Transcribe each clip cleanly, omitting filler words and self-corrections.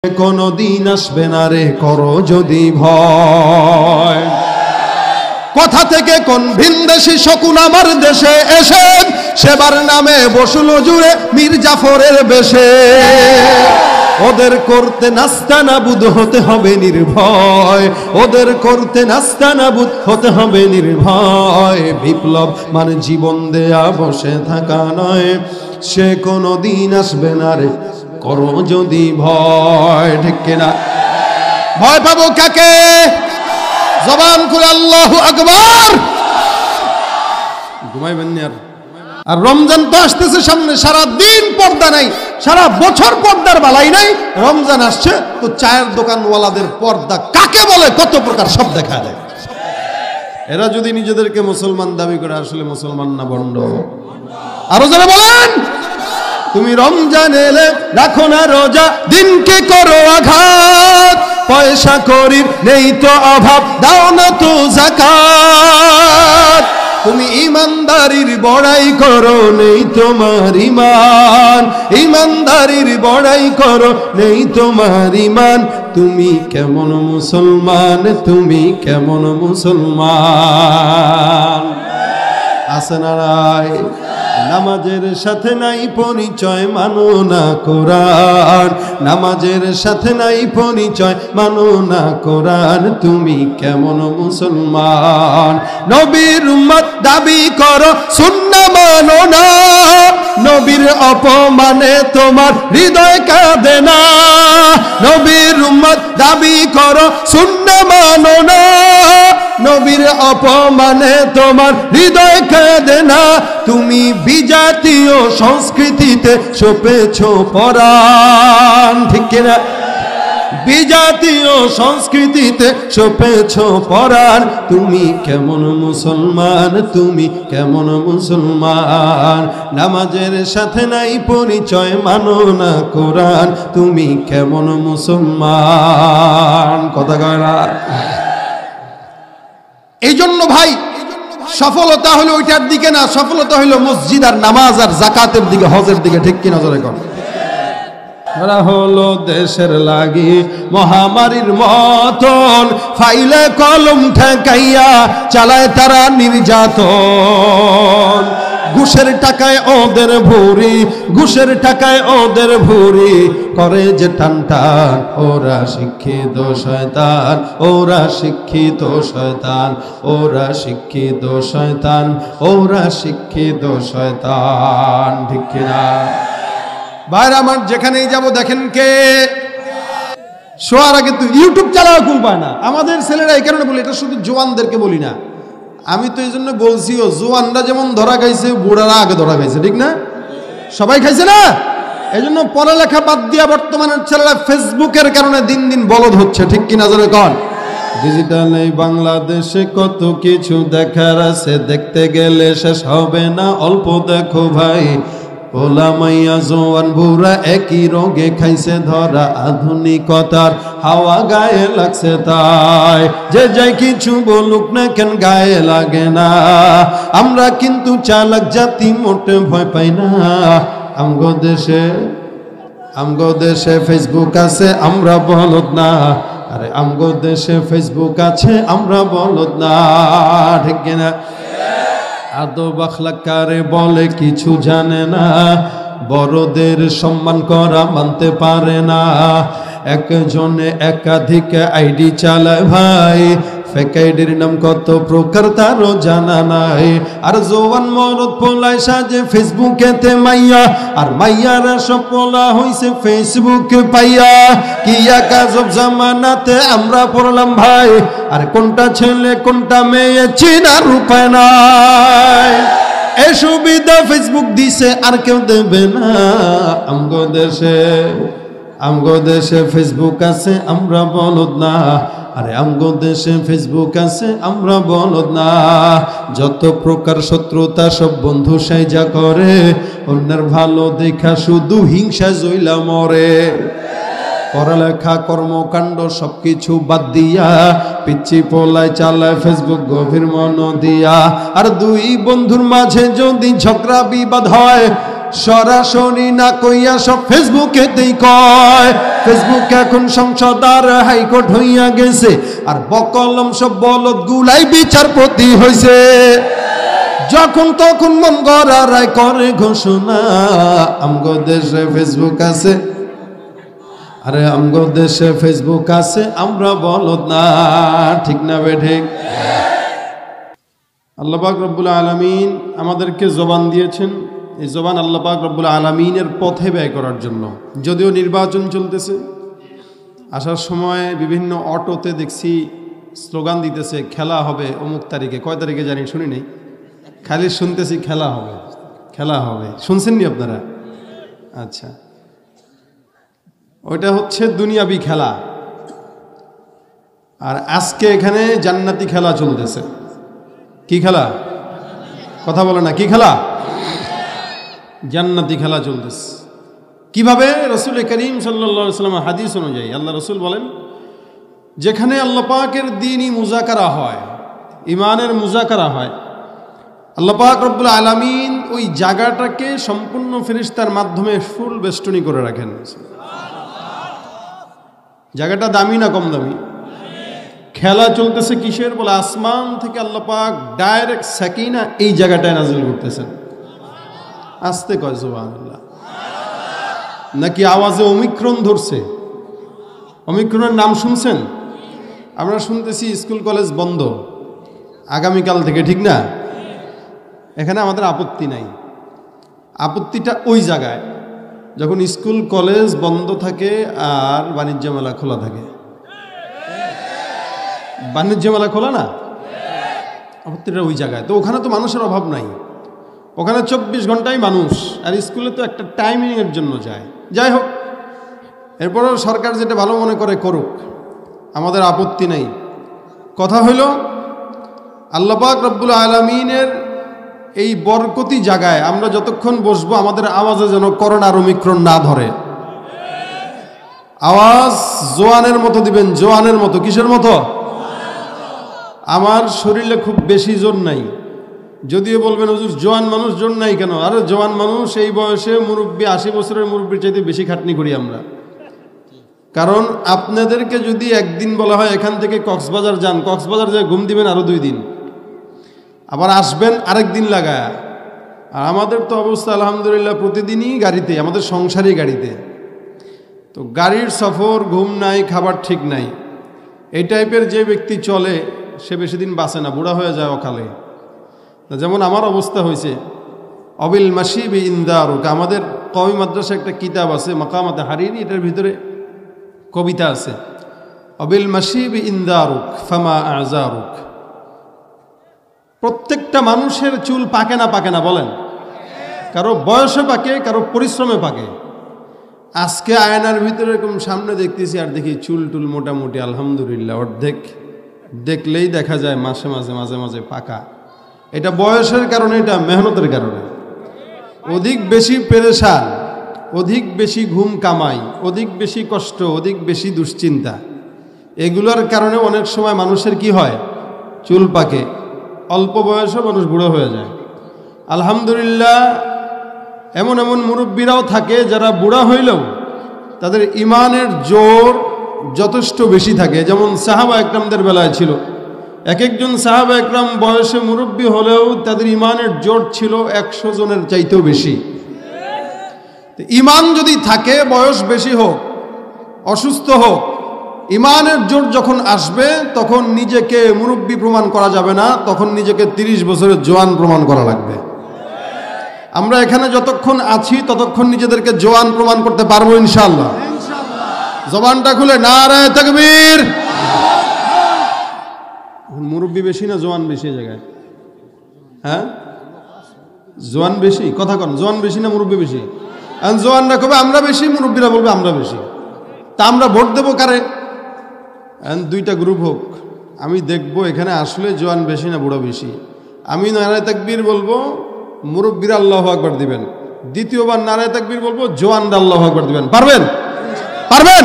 কোনদিন আসবে না রে করো যদি ভয়। কথা থেকে কোন ভিনদেশি শকুন আমার দেশে এসে সেবার নামে বসলো জুড়ে মীর জাফরের বেশে। ওদের করতে নাস্তানাবুদ হতে হবে নির্ভয়, ওদের করতে নাস্তানাবুদ হতে হবে নির্ভয়। বিপ্লব মানে জীবন দেয়া বসে থাকা নয়, সে কোনদিন আসবে না রে করো যদি ভয়। ঠিক কিনা? ভয় পাবো কাকে? জবান করে আল্লাহু আকবার। ঘুমাইবেন না। আর রমজান তো আসতেছে সামনে, সারা দিন পর্দা নাই, সারা বছর পর্দার বালাই নাই। রমজান আসছে তো চায়ের দোকানওয়ালাদের পর্দা কাকে বলে কত প্রকার সব দেখা যায়। এরা যদি নিজেদেরকে মুসলমান দাবি করে আসলে মুসলমান না ভণ্ড? আরো যারা বলেন তুমি রমজান এলে রাখো না রোজা, দিনকে করো আঘাত, পয়সা করির নেই তো অভাব, দাও না তো যাকাত। তুমি ইমানদারির বড়াই করো নেই তোমার ইমান, ইমানদারির বড়াই করো নেই তোমার ইমান। তুমি কেমন মুসলমান, তুমি কেমন মুসলমান? আছে না নাই? নামাজের সাথে নাই পরিচয়, মানো না কোরআন, নামাজের সাথে নাই পরিচয়, মানো না কোরআন। তুমি কেমন মুসলমান? নবীর উম্মত দাবি করো সুন্নাহ মানো না, নবীর অপমানে তোমার হৃদয় কাঁদে না। নবীর উম্মত দাবি করো সুন্নাহ মানো না, নবীর অপমানে তোমার হৃদয় কাঁদে না। তুমি বিজাতীয় সংস্কৃতিতে সপেছো পরাণ। ঠিক কিনা? বিজাতীয় সংস্কৃতিতে সপেছো পরাণ। তুমি কেমন মুসলমান, তুমি কেমন মুসলমান? নামাজের সাথে নাই পরিচয়, মানো না কোরআন। তুমি কেমন মুসলমান? কথা কয় না? এই জন্য ভাই সফলতা হলো ওইটার দিকে না, সফলতা হলো মসজিদ আর নামাজ আর জাকাতের দিকে, হজের দিকে। ঠিক কিনা? জোরে কর। ওরা হলো দেশের লাগি মহামারীর মতন, ফাইলে কলম ঠেকাইয়া চালায় তারা নির্যাতন। ঘুষের টাকায় ওদের ভুরি, ঘুষের টাকায় ওদের ভুরি, করে যে টান টান। ওরা শিক্ষিত শয়তান, ওরা শিক্ষিত শয়তান, ওরা শিক্ষিত শয়তান, ওরা শিক্ষিত শয়তান। ঠিক কিনা? বাইরে আমার যেখানেই যাব দেখেন কে শোয়ার আগে তুই ইউটিউব চালাও কুল পায় না। আমাদের ছেলেরা এই কারণে বলি, এটা শুধু জোয়ানদেরকে বলি না, আমি তো এই জন্য বলছিও, জোয়ানরা যেমন ধরা খাইছে বুড়ারা আগে ধরা খাইছে। ঠিক না? সবাই খাইছে না? এই জন্য পড়ালেখা বাদ দিয়া বর্তমানের ছেলেরা ফেসবুকের কারণে দিন দিন বলদ হচ্ছে। ঠিক কিনা? জোরে কন। ডিজিটাল এই বাংলাদেশে কত কিছু দেখার আছে, দেখতে গেলে শেষ হবে না, অল্প দেখো ভাই। ওলা মাইয়া জোয়ান বুড়া একই রোগে খাইছে ধরা, আধুনিকতার হাওয়া গায়ে লাগছে তাই। যে যাই কিছু বলুক না কেন গায়ে লাগে না, আমরা কিন্তু চালাক জাতি, মোটে ভয় পাই না। আমগো দেশে ফেসবুক আছে, আমরা বলদ না। আরে আমগো দেশে ফেসবুক আছে, আমরা বলদ না। ঠিক কিনা? আদব আখলাক কারে বলে কিছু জানে না, বড়দের সম্মান করা মানতে পারে না। একজনে একাধিক আইডি চালায় ভাই, ফেক আইডির নাম কত প্রকার তারও জানা নাই। আর জোয়ান মরদ পোলায় সাজে ফেসবুকেতে মাইয়া, আর মাইয়ারা সব পোলা হইছে ফেসবুকে পাইয়া। কি এক আজব জামানাতে আমরা পড়লাম ভাই, আর কোনটা ছেলে কোনটা মেয়ে চিনার উপায় নাই। এই সুবিধা ফেসবুক দিছে আর কেউ দেবে না। আমগো দেশে ফেসবুক আছে, আমরা বলদ না। আরে আমগো দেশে ফেসবুক আছে, আমরা বলদ না। যত প্রকার শত্রুতা সব বন্ধু সাইজা করে, অন্যের ভালো দেখা শুধু হিংসা জইলা মরে। পড়ালেখা কর্মকাণ্ড সবকিছু বাদ দিয়া পিচ্ছি পোলায় চালায় ফেসবুক গভীর মন দিয়া। আর দুই বন্ধুর মাঝে যদি ঝগড়া বিবাদ হয়, সরাসরি না কইয়া সব ফেসবুকেতেই কয়। ফেসবুক এখন সংসদ আর হাইকোর্ট হইয়া গেছে, আর বকলম সব বলদ গুলাই বিচারপতি হইছে। যখন তখন মন গড়া রায় করে ঘোষণা, আমগো দেশে ফেসবুক আছে, আরে আমগো দেশে ফেসবুক আছে, আমরা বলদ না। ঠিক না বেঠিক? আল্লাহ পাক রব্বুল আলামিন আমাদেরকে জবান দিয়েছেন, এই জবান আল্লাহ পাক রব্বুল আলামিনের পথে ব্যয় করার জন্য। যদিও নির্বাচন চলতেছে, আসার সময় বিভিন্ন অটোতে দেখছি স্লোগান দিতেছে খেলা হবে অমুক তারিখে। কয় তারিখে জানি শুনি নেই, খালি শুনতেছি খেলা হবে খেলা হবে। শুনছেননি আপনারা? আচ্ছা, ওইটা হচ্ছে দুনিয়াবি খেলা। আর আজকে এখানে জান্নাতি খেলা চলতেছে। কি খেলা? কথা বলে না, কি খেলা? জান্নাতি খেলা চলতেছে। কিভাবে? রাসূল করিম সাল্লাল্লাহু আলাইহি ওয়াসাল্লাম হাদিস অনুযায়ী আল্লাহ রাসূল বলেন, যেখানে আল্লাহ পাকের দ্বীনি মুযাকারা হয়, ইমানের মুযাকারা হয়, আল্লাহ পাক রব্বুল আলামিন ওই জায়গাটাকে সম্পূর্ণ ফেরেশতার মাধ্যমে ফুল বেষ্টনী করে রাখেন। জায়গাটা দামি না কম দামি? খেলা চলতেছে কিসের? বলে আসমান থেকে আল্লাহ পাক ডাইরেক্ট সাকিনা এই জায়গাটায় নাজিল করতেছেন। আস্তে কয় সুবহানাল্লাহ। নাকি আওয়াজে ওমিক্রন ধরছে? ওমিক্রনের নাম শুনছেন? আমরা শুনতেছি স্কুল কলেজ বন্ধ আগামীকাল থেকে, ঠিক না? এখানে আমাদের আপত্তি নাই। আপত্তিটা ওই জায়গায় যখন স্কুল কলেজ বন্ধ থাকে আর বাণিজ্য মেলা খোলা থাকে। বাণিজ্য মেলা খোলা না, আপত্তিটা ওই জায়গায়। তো ওখানে তো মানুষের অভাব নাই, ওখানে 24 ঘন্টাই মানুষ, আর স্কুলে তো একটা টাইমিংয়ের জন্য যায়। যাই হোক, এরপরেও সরকার যেটা ভালো মনে করে করুক, আমাদের আপত্তি নেই। কথা হইল আল্লাহ পাক রব্বুল আলামিনের এই বরকতি জায়গায় আমরা যতক্ষণ বসবো আমাদের আওয়াজে যেন করোনার ওমিক্রন না ধরে। আওয়াজ জোয়ানের মতো দিবেন, জোয়ানের মতো। কিসের মতো? আমার শরীরে খুব বেশি জোর নাই। যদিও বলবেন হুজুর জোয়ান মানুষ জোর নাই কেন? আরে জোয়ান মানুষ এই বয়সে মুরব্বী, 80 বছরের মুরব্বীর চাইতে বেশি খাটনি করি আমরা। কারণ আপনাদেরকে যদি একদিন বলা হয় এখান থেকে কক্সবাজার যান, কক্সবাজার যায় ঘুম দিবেন আরো 2 দিন, আবার আসবেন আরেক দিন লাগায়। আর আমাদের তো অবস্থা আলহামদুলিল্লাহ প্রতিদিনই গাড়িতে, আমাদের সংসারই গাড়িতে। তো গাড়ির সফর, ঘুম নাই, খাবার ঠিক নাই, এই টাইপের যে ব্যক্তি চলে সে বেশি দিন বাঁচে না, বুড়া হয়ে যায় অকালে। যেমন আমার অবস্থা হয়েছে। অবিল মাসিবি ইন্দারুক, আমাদের কওমি মাদ্রাসা একটা কিতাব আছে মাকামাতে হারিরি, এটার ভিতরে কবিতা আছে, অবিল মাসিবি ইন্দারুক ফামা আজারুক। প্রত্যেকটা মানুষের চুল পাকে না পাকে না বলেন? কারো বয়সে পাকে, কারো পরিশ্রমে পাকে। আজকে আয়নার ভিতরে এরকম সামনে দেখতেছি আর দেখি চুল টুল মোটামুটি আলহামদুলিল্লাহ অর্ধেক, দেখলেই দেখা যায় মাঝে মাঝে মাঝে মাঝে পাকা। এটা বয়সের কারণে, এটা মেহনতের কারণে। অধিক বেশি পেরেশান, অধিক বেশি ঘুম কামাই, অধিক বেশি কষ্ট, অধিক বেশি দুশ্চিন্তা, এগুলোর কারণে অনেক সময় মানুষের কি হয়? চুল পাকে। অল্প বয়সে মানুষ বুড়ো হয়ে যায়। আলহামদুলিল্লাহ এমন এমন মুরব্বীরাও থাকে যারা বুড়া হইলেও তাদের ইমানের জোর যথেষ্ট বেশি থাকে। যেমন সাহাবা একরামদের বেলায় ছিল, এক একজন সাহাবা একরাম বয়সে মুরব্বী হলেও তাদের ইমানের জোর ছিল 100 জনের চাইতেও বেশি। ইমান যদি থাকে, বয়স বেশি হোক অসুস্থ হোক, ইমানের জোর যখন আসবে তখন নিজেকে মুরব্বী প্রমাণ করা যাবে না, তখন নিজেকে 30 বছরের জোয়ান প্রমাণ করা লাগবে। আমরা এখানে যতক্ষণ আছি ততক্ষণ নিজেদেরকে জোয়ান প্রমাণ করতে পারবো ইনশাআল্লাহ। জবানটা খুলে নারায়ে তাকবীর। মুরব্বী বেশি না জোয়ান বেশি জায়গায়? হ্যাঁ, জোয়ান বেশি। কথা কন, জোয়ান বেশি না মুরব্বী বেশি? জোয়ানরা কবে আমরা বেশি, মুরব্বীরা বলবে আমরা বেশি। তা আমরা ভোট দেবো কারে? দুইটা গ্রুপ হোক, আমি দেখবো এখানে আসলে জোয়ান বেশি না বুড়ো বেশি। আমি নারায়ে তাকবীর বলবো, মুরব্বীরা আল্লাহু আকবার দিবেন। দ্বিতীয়বার নারায়ে তাকবীর বলবো, জোয়ানরা আল্লাহু আকবার দিবেন। পারবেন? পারবেন?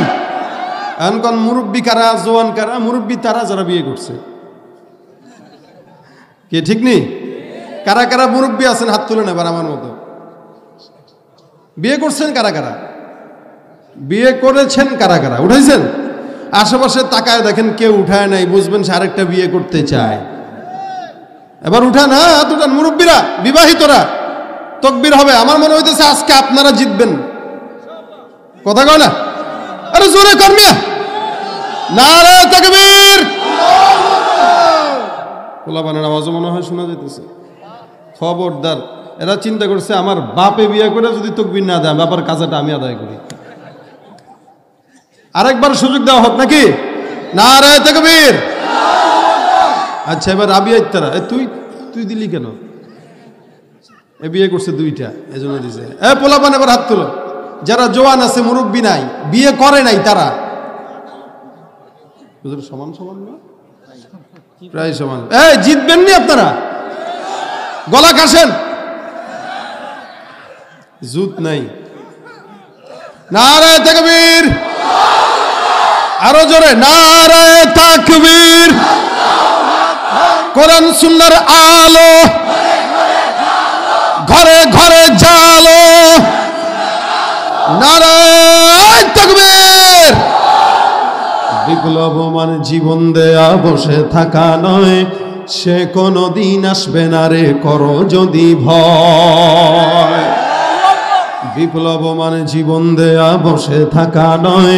এখন কোন মুরব্বী কারা, জোয়ান কারা? মুরব্বী তারা যারা বিয়ে করছে। কি ঠিক নেই? কারা কারা মুরব্বী আছেন হাত তুলে নেবার আমার মতো? বিয়ে করছেন কারা কারা? বিয়ে করেছেন কারা কারা? উঠাইছেন? আশেপাশে তাকায় দেখেন কেউ উঠায় নাই, বুঝবেন সে আরেকটা বিয়ে করতে চায়। এবার উঠান, হ্যাঁ উঠান, মুরব্বীরা, বিবাহিতরা তাকবীর হবে। আমার মনে হইতেছে আজকে আপনারা জিতবেন। কথা কয় না? আরে জোরে কর্মিয়া, নারে তাকবীর। পোলাপানের আওয়াজও মনে হয় শোনা যাইতেছে। খবরদার, এরা চিন্তা করছে আমার বাপে বিয়ে করে যদি তাকবীর না দেয়, বাবার কাজটা আমি আদায় করি। আরেকবার সুযোগ দেওয়া হোক নাকি? নারে তাকবীর। আচ্ছা, এবার রাবিয়া ইত্তারা, তুই দিলি কেন? এ বিয়ে করছে দুইটা, এজন্য দিছে। এ পোলাপান এবার হাত তুলো, যারা জওয়ান আছে, মুরব্বী নাই, বিয়ে করে নাই, তারা সমান সমান না, প্রায় সমান। এই জিতবেন নি আপনারা? গলা কাশেন, জুত নাই। নারে তাকবীর, আরো জোরে নারে তাকবীর। কোরআন সুন্নাহর আলো ঘরে ঘরে জালো, নারে তাকবীর। বিপ্লব মানে জীবন দেয়া বসে থাকা নয়, সে কোনো দিন আসবে না রে করো যদি ভয়। বিপ্লব মানে জীবন দেয়া বসে থাকা নয়,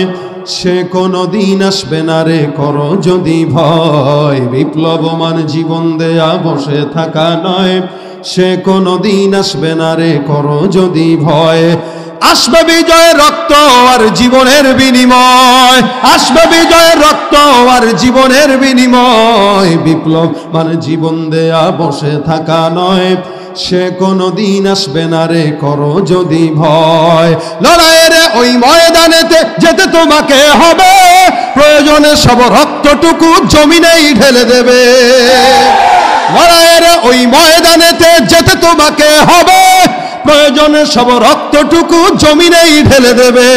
সে কোনো দিন আসবে না রে করো যদি ভয়। বিপ্লব মানে জীবন দেয়া বসে থাকা নয়, সে কোনো দিন আসবে না রে করো যদি ভয়। আসবে বিজয় রক্ত আর জীবনের বিনিময়, আসবে বিজয় রক্ত আর জীবনের বিনিময়। বিপ্লব মানে জীবন দেয়া বসে থাকা নয়, সে কোনো দিন আসবে না রে করো যদি ভয়। লড়াইয়ের ওই ময়দানেতে যেতে তোমাকে হবে, প্রয়োজনে সব রক্তটুকু জমিনেই ঢেলে দেবে। লড়াইয়ের ওই ময়দানেতে যেতে তোমাকে হবে, প্রয়োজনে সব রক্তটুকু জমিনেই ঢেলে দেবে।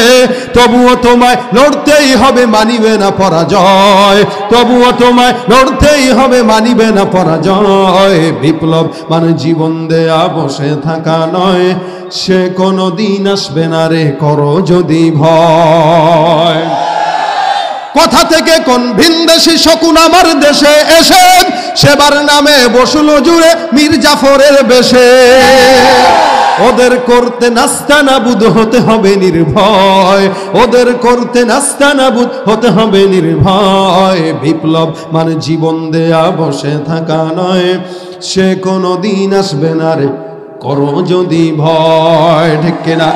তবুও তোমায় লড়তেই হবে, মানিবে না পরাজয়। তবুও তোমায় লড়তেই হবে, মানিবে না পরাজয়। বিপ্লব মানে জীবন দেয়া বসে থাকা নয়, সে কোনো দিন আসবে না রে করো যদি ভয়। কথা থেকে কোন ভিনদেশি শকুন আমার দেশে এসে, সেবার নামে বসলো জুড়ে মীর জাফরের বেশে। ওদের করতে নাস্তানাবুদ হতে হবে নির্ভয়, ওদের করতে নাস্তানাবুদ হতে হবে নির্ভয়। বিপ্লব মানে জীবন দেয়া বসে থাকা নয়, সে কোনো দিন আসবে না রে করো যদি ভয়। ঠিক কিনা?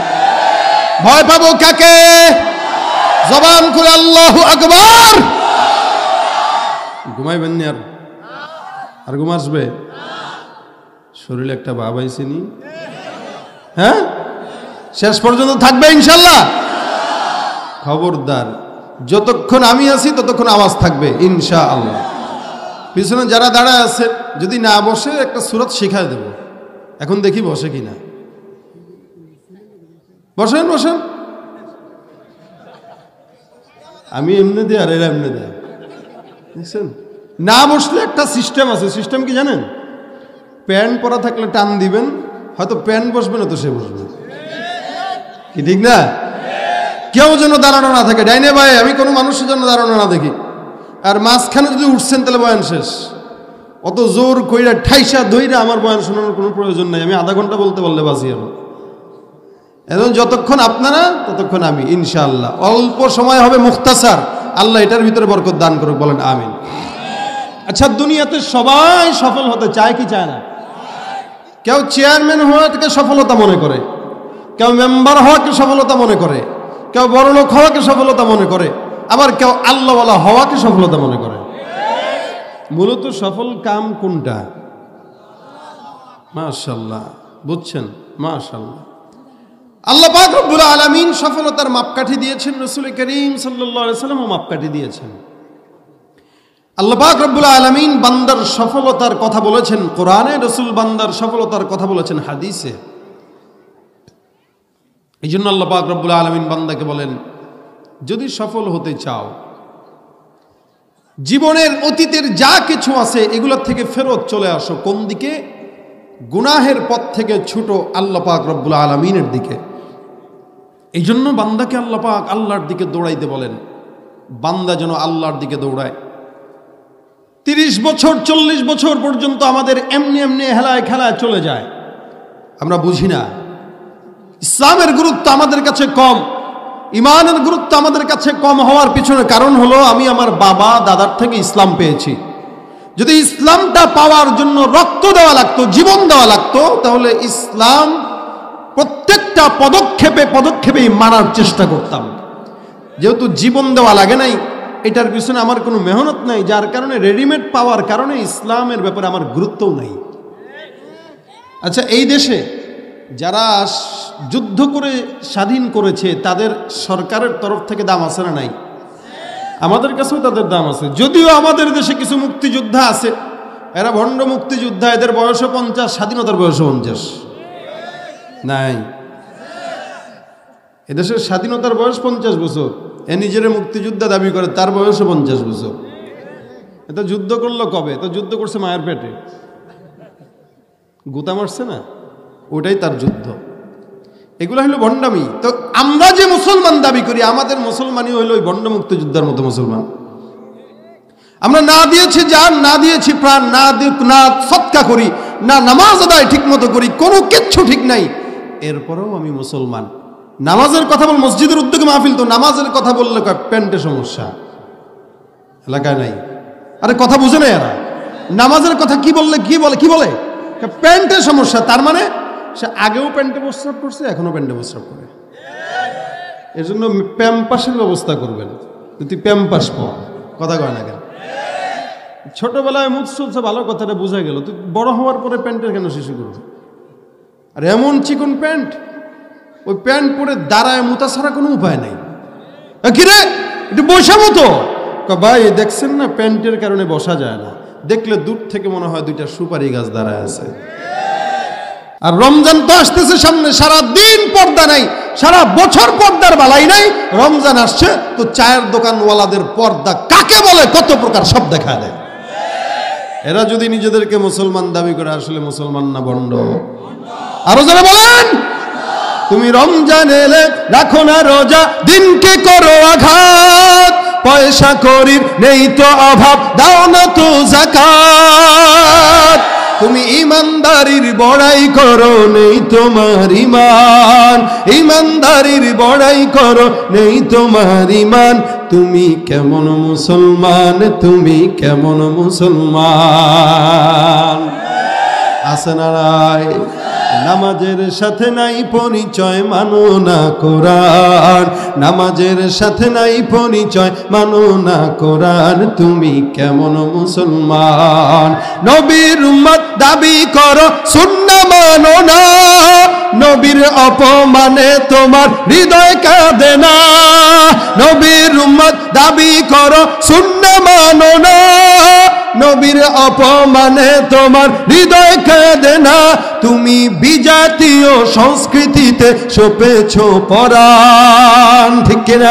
ভয় পাবো কাকে? জবান খুলে আল্লাহু আকবার। ঘুমাইবেন না আর ঘুম আসবে? শরীরে একটা ভাব আইসেনি, হ্যাঁ? শেষ পর্যন্ত থাকবে ইনশাল্লাহ। খবরদার, যতক্ষণ আমি আছি ততক্ষণ আওয়াজ থাকবে ইনশাআল্লাহ। পিছনে যারা দাঁড়ায় আছে, যদি না বসে একটা সূরা শিখায় দেব। এখন দেখি বসে কিনা। বসেন বসেন। আমি এমনি দিই আর এরা এমনি দেয়, দেখছেন? না বসলে একটা সিস্টেম আছে। সিস্টেম কি জানেন? প্যান্ট পরা থাকলে টান দিবেন, হয়তো প্যান্ট বসবে না তো সে বসবে। কি ঠিক না? কেউ যেন দাঁড়ানো না থাকে ডাইনে বায়ে, আমি কোনো মানুষের জন্য দাঁড়ানো না দেখি। আর মাঝখানে যদি উঠছেন তাহলে বয়ান শেষ। অত জোর কইরা ঠাইসা ধইরা আমার বয়ান শোনানোর কোনো প্রয়োজন নেই। আমি আধা ঘন্টা বলতে পারলে বাঁচি হলো। এখন যতক্ষণ আপনারা ততক্ষণ আমি ইনশাআল্লাহ। অল্প সময় হবে, মুখতাসার। আল্লাহ এটার ভিতরে বরকত দান করুক, বলেন আমিন। আচ্ছা, দুনিয়াতে সবাই সফল হতে চায় কি চায় না? কেউ চেয়ারম্যান হওয়াকে সফলতা মনে করে, কেউ মেম্বার হওয়াকে সফলতা মনে করে, কেউ বড়লোক হওয়াকে সফলতা মনে করে, আবার কেউ আল্লাহওয়ালা হওয়াকে সফলতা মনে করে। মূলত সফল কাম কোনটা? মাশাআল্লাহ, বুঝছেন? মাশাআল্লাহ। আল্লাহ পাক রব্বুল আলামিন সফলতার মাপকাঠি দিয়েছেন, রাসূল করিম সাল্লাল্লাহু আলাইহি ওয়াসাল্লাম মাপকাঠি দিয়েছেন। আল্লাহ পাক রব্বুল আলামিন বান্দার সফলতার কথা বলেছেন কোরআনে, রাসূল বান্দার সফলতার কথা বলেছেন হাদিসে। এই জন্য আল্লাহ পাক রব্বুল আলামিন বান্দাকে বলেন, যদি সফল হতে চাও, জীবনের অতীতের যা কিছু আছে এগুলোর থেকে ফেরত চলে আসো। কোন দিকে? গুনাহের পথ থেকে ছুটো আল্লাহ পাক রব্বুল আলামিনের দিকে। এই জন্য বান্দাকে আল্লাহ পাক আল্লাহর দিকে দৌড়াইতে বলেন, বান্দা যেন আল্লাহর দিকে দৌড়ায়। 30 বছর 40 বছর পর্যন্ত আমাদের এমনি এমনি হেলায় খেলায় চলে যায়, আমরা বুঝি না। ইসলামের গুরুত্ব আমাদের কাছে কম, ইমানের গুরুত্ব আমাদের কাছে কম হওয়ার পিছনে কারণ হলো আমি আমার বাবা দাদার থেকে ইসলাম পেয়েছি। যদি ইসলামটা পাওয়ার জন্য রক্ত দেওয়া লাগতো, জীবন দেওয়া লাগতো, তাহলে ইসলাম প্রত্যেকটা পদক্ষেপে পদক্ষেপেই মানার চেষ্টা করতাম। যেহেতু জীবন দেওয়া লাগে নাই, এটার পিছনে আমার কোনো মেহনত নাই, যার কারণে রেডিমেড পাওয়ার কারণে ইসলামের ব্যাপারে আমার গুরুত্বও নাই। আচ্ছা, এই দেশে যারা যুদ্ধ করে স্বাধীন করেছে তাদের সরকারের তরফ থেকে দাম আছে না নাই? আমাদের কাছেও তাদের দাম আছে। যদিও আমাদের দেশে কিছু মুক্তিযোদ্ধা আছে, এরা ভণ্ড মুক্তিযোদ্ধা, এদের বয়সও 50, স্বাধীনতার বয়সও 50 নাই। এদেশের স্বাধীনতার বয়স 50 বছর, এ নিজের মুক্তিযোদ্ধা দাবি করে, তার বয়সও 50 বছর। এটা যুদ্ধ করলো কবে? তো যুদ্ধ করছে মায়ের পেটে, গুতা মারছে না, ওটাই তার যুদ্ধ। এগুলো হলো ভণ্ডামি। তো আমরা যে মুসলমান দাবি করি, আমাদের মুসলমানই হইল ওই ভণ্ড মুক্তিযোদ্ধার মতো মুসলমান। আমরা না দিয়েছি জান, না দিয়েছি প্রাণ, না সৎকা করি, না নামাজ আদায় ঠিক মতো করি, কোনো কিচ্ছু ঠিক নাই, এরপরেও আমি মুসলমান। নামাজের কথা বল, মসজিদের উদ্যোগে মাহফিল, তো নামাজের কথা বললে কয় প্যান্টে সমস্যা, এলাকায় নাই। আরে কথা বুঝে না এরা, নামাজের কথা কি বললে কি বলে প্যান্টে সমস্যা। তার মানে সে আগেও প্যান্টে প্রস্রাব করছে, এখনো প্যান্টে প্রস্রাব করে। এর জন্য প্যাম্পাসের ব্যবস্থা করবেন, তুই প্যাম্পাস পর, কথা কয় না কেন? ছোটবেলায় মুখ চলছে, ভালো কথাটা বোঝা গেল, তুই বড় হওয়ার পরে প্যান্টের কেন শিশু করবে? আর এমন চিকন প্যান্ট, ওই প্যান্ট পরে দাঁড়ায় মুতা ছাড়া কোনো উপায় নাই। কিরে একটু বসা মতো, ভাই দেখছেন না প্যান্টের কারণে বসা যায় না, দেখলে দূর থেকে মনে হয় দুইটা সুপারি গাছ দাঁড়ায় আছে। আর রমজান তো আসতেছে সামনে, সারা দিন পর্দা নাই, সারা বছর পর্দার বালাই নাই, রমজান আসছে তো চায়ের দোকানওয়ালাদের পর্দা কাকে বলে কত প্রকার সব দেখা দেয়। এরা যদি নিজেদেরকে মুসলমান দাবি করে, আসলে মুসলমান না ভণ্ড? আরো যারা বলেন, তুমি রমজান এলে রাখো না রোজা, দিনকে করো আঘাত, পয়সা করির নেই তো অভাব, দাও না তো যাকাত। তুমি ইমানদারির বড়াই করো, নেই তোমার ইমান, ইমানদারির বড়াই করো, নেই তোমার ইমান। তুমি কেমন মুসলমান, তুমি কেমন মুসলমান? আছে না নাই? নামাজের সাথে নাই পরিচয়, মানো না কোরআন, নামাজের সাথে নাই পরিচয়, মানো না কোরআন। তুমি কেমন মুসলমান? নবীর উম্মত দাবি করো, সুন্নাহ মানো না, নবীর অপমানে তোমার হৃদয় কাঁদে না। নবীর উম্মত দাবি করো, সুন্নাহ মানো না, নবীর অপমানে তোমার হৃদয় কাঁদে না। তুমি বিজাতীয় সংস্কৃতিতে সপেছ পরাণ, ঠিক কিনা?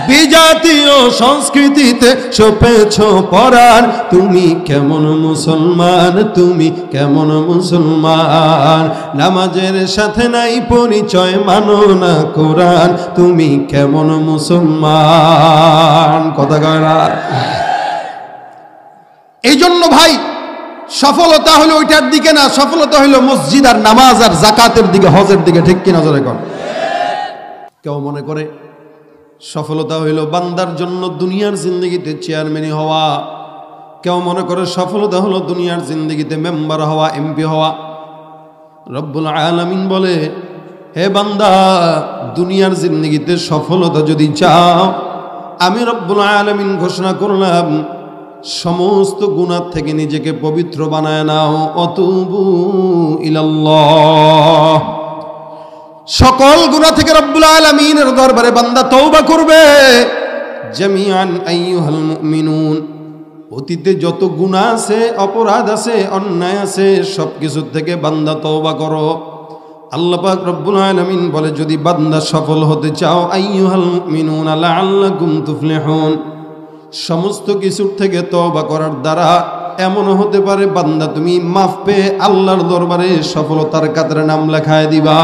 বিজাতীয় সংস্কৃতিতে সপেছ পরাণ। তুমি কেমন মুসলমান, তুমি কেমন মুসলমান? নামাজের সাথে নাই পরিচয়, মানো না কোরআন। তুমি কেমন মুসলমান? কথা কয় না? এই জন্য ভাই, সফলতা হলো ওইটার দিকে না, সফলতা হলো মসজিদ আর নামাজ আর জাকাতের দিকে, হজের দিকে, ঠিক কিনা জোরে কর? কেউ মনে করে সফলতা হইল বান্দার জন্য দুনিয়ার জিন্দগিতে চেয়ারম্যানই হওয়া, কেউ মনে করে সফলতা হলো দুনিয়ার জিন্দগিতে মেম্বার হওয়া, এমপি হওয়া। রব্বুল আলামিন বলে, হে বান্দা, দুনিয়ার জিন্দগিতে সফলতা যদি চাও, আমি রব্বুল আলামিন ঘোষণা করলাম, সমস্ত গুনাহ থেকে নিজেকে পবিত্র বানায় নাও। অতুবু ইলাল্লাহ, সকল গুনাহ থেকে রব্বুল আলামিনের দরবারে বান্দা তওবা করবে। জামিআন আইয়ুহাল মুমিনুন, অতীতে যত গুনাহ আছে, অপরাধ আছে, অন্যায় আছে, সব কিছু থেকে বান্দা তওবা করো। আল্লাহ পাক রব্বুল আলামিন বলে, যদি বান্দা সফল হতে চাও, আইয়ুহাল মুমিনুনা লাআল্লাকুম তুফলিহুন, সমস্ত কিছুর থেকে তওবা করার দ্বারা এমন হতে পারে বান্দা তুমি মাফ পেয়ে আল্লাহর দরবারে সফলতার কাতারে নাম লেখায় দিবা।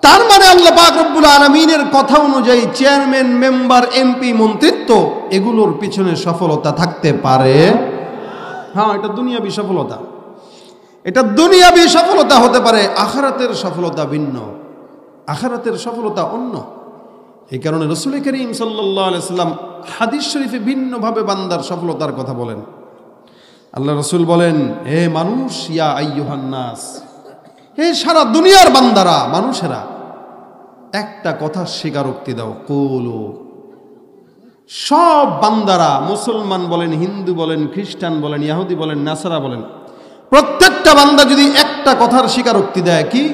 তার মানে আল্লাহ পাক রব্বুল আলামিনের কথা অনুযায়ী চেয়ারম্যান, মেম্বার, এমপি, মন্ত্রিত্ব এগুলোর পিছনে সফলতা থাকতে পারে? হ্যাঁ, এটা দুনিয়াবি সফলতা। এটা দুনিয়াবি সফলতা হতে পারে, আখিরাতের সফলতা ভিন্ন, আখিরাতের সফলতা অন্য। এই কারণে রাসূল করিম সাল্লাল্লাহু আলাইহি সাল্লাম হাদিস শরীফে ভিন্নভাবে বান্দার সফলতার কথা বলেন। আল্লাহ রাসূল বলেন, হে মানুষ, ইয়া আইয়ুহান নাস, হে সারা দুনিয়ার বান্দারা, মানুষেরা, একটা কথার স্বীকারোক্তি দাও। কুলু, সব বান্দারা, মুসলমান বলেন, হিন্দু বলেন, খ্রিস্টান বলেন, ইহুদি বলেন, নাসারা বলেন, প্রত্যেকটা বান্দা যদি একটা কথার স্বীকারোক্তি দেয়, কি?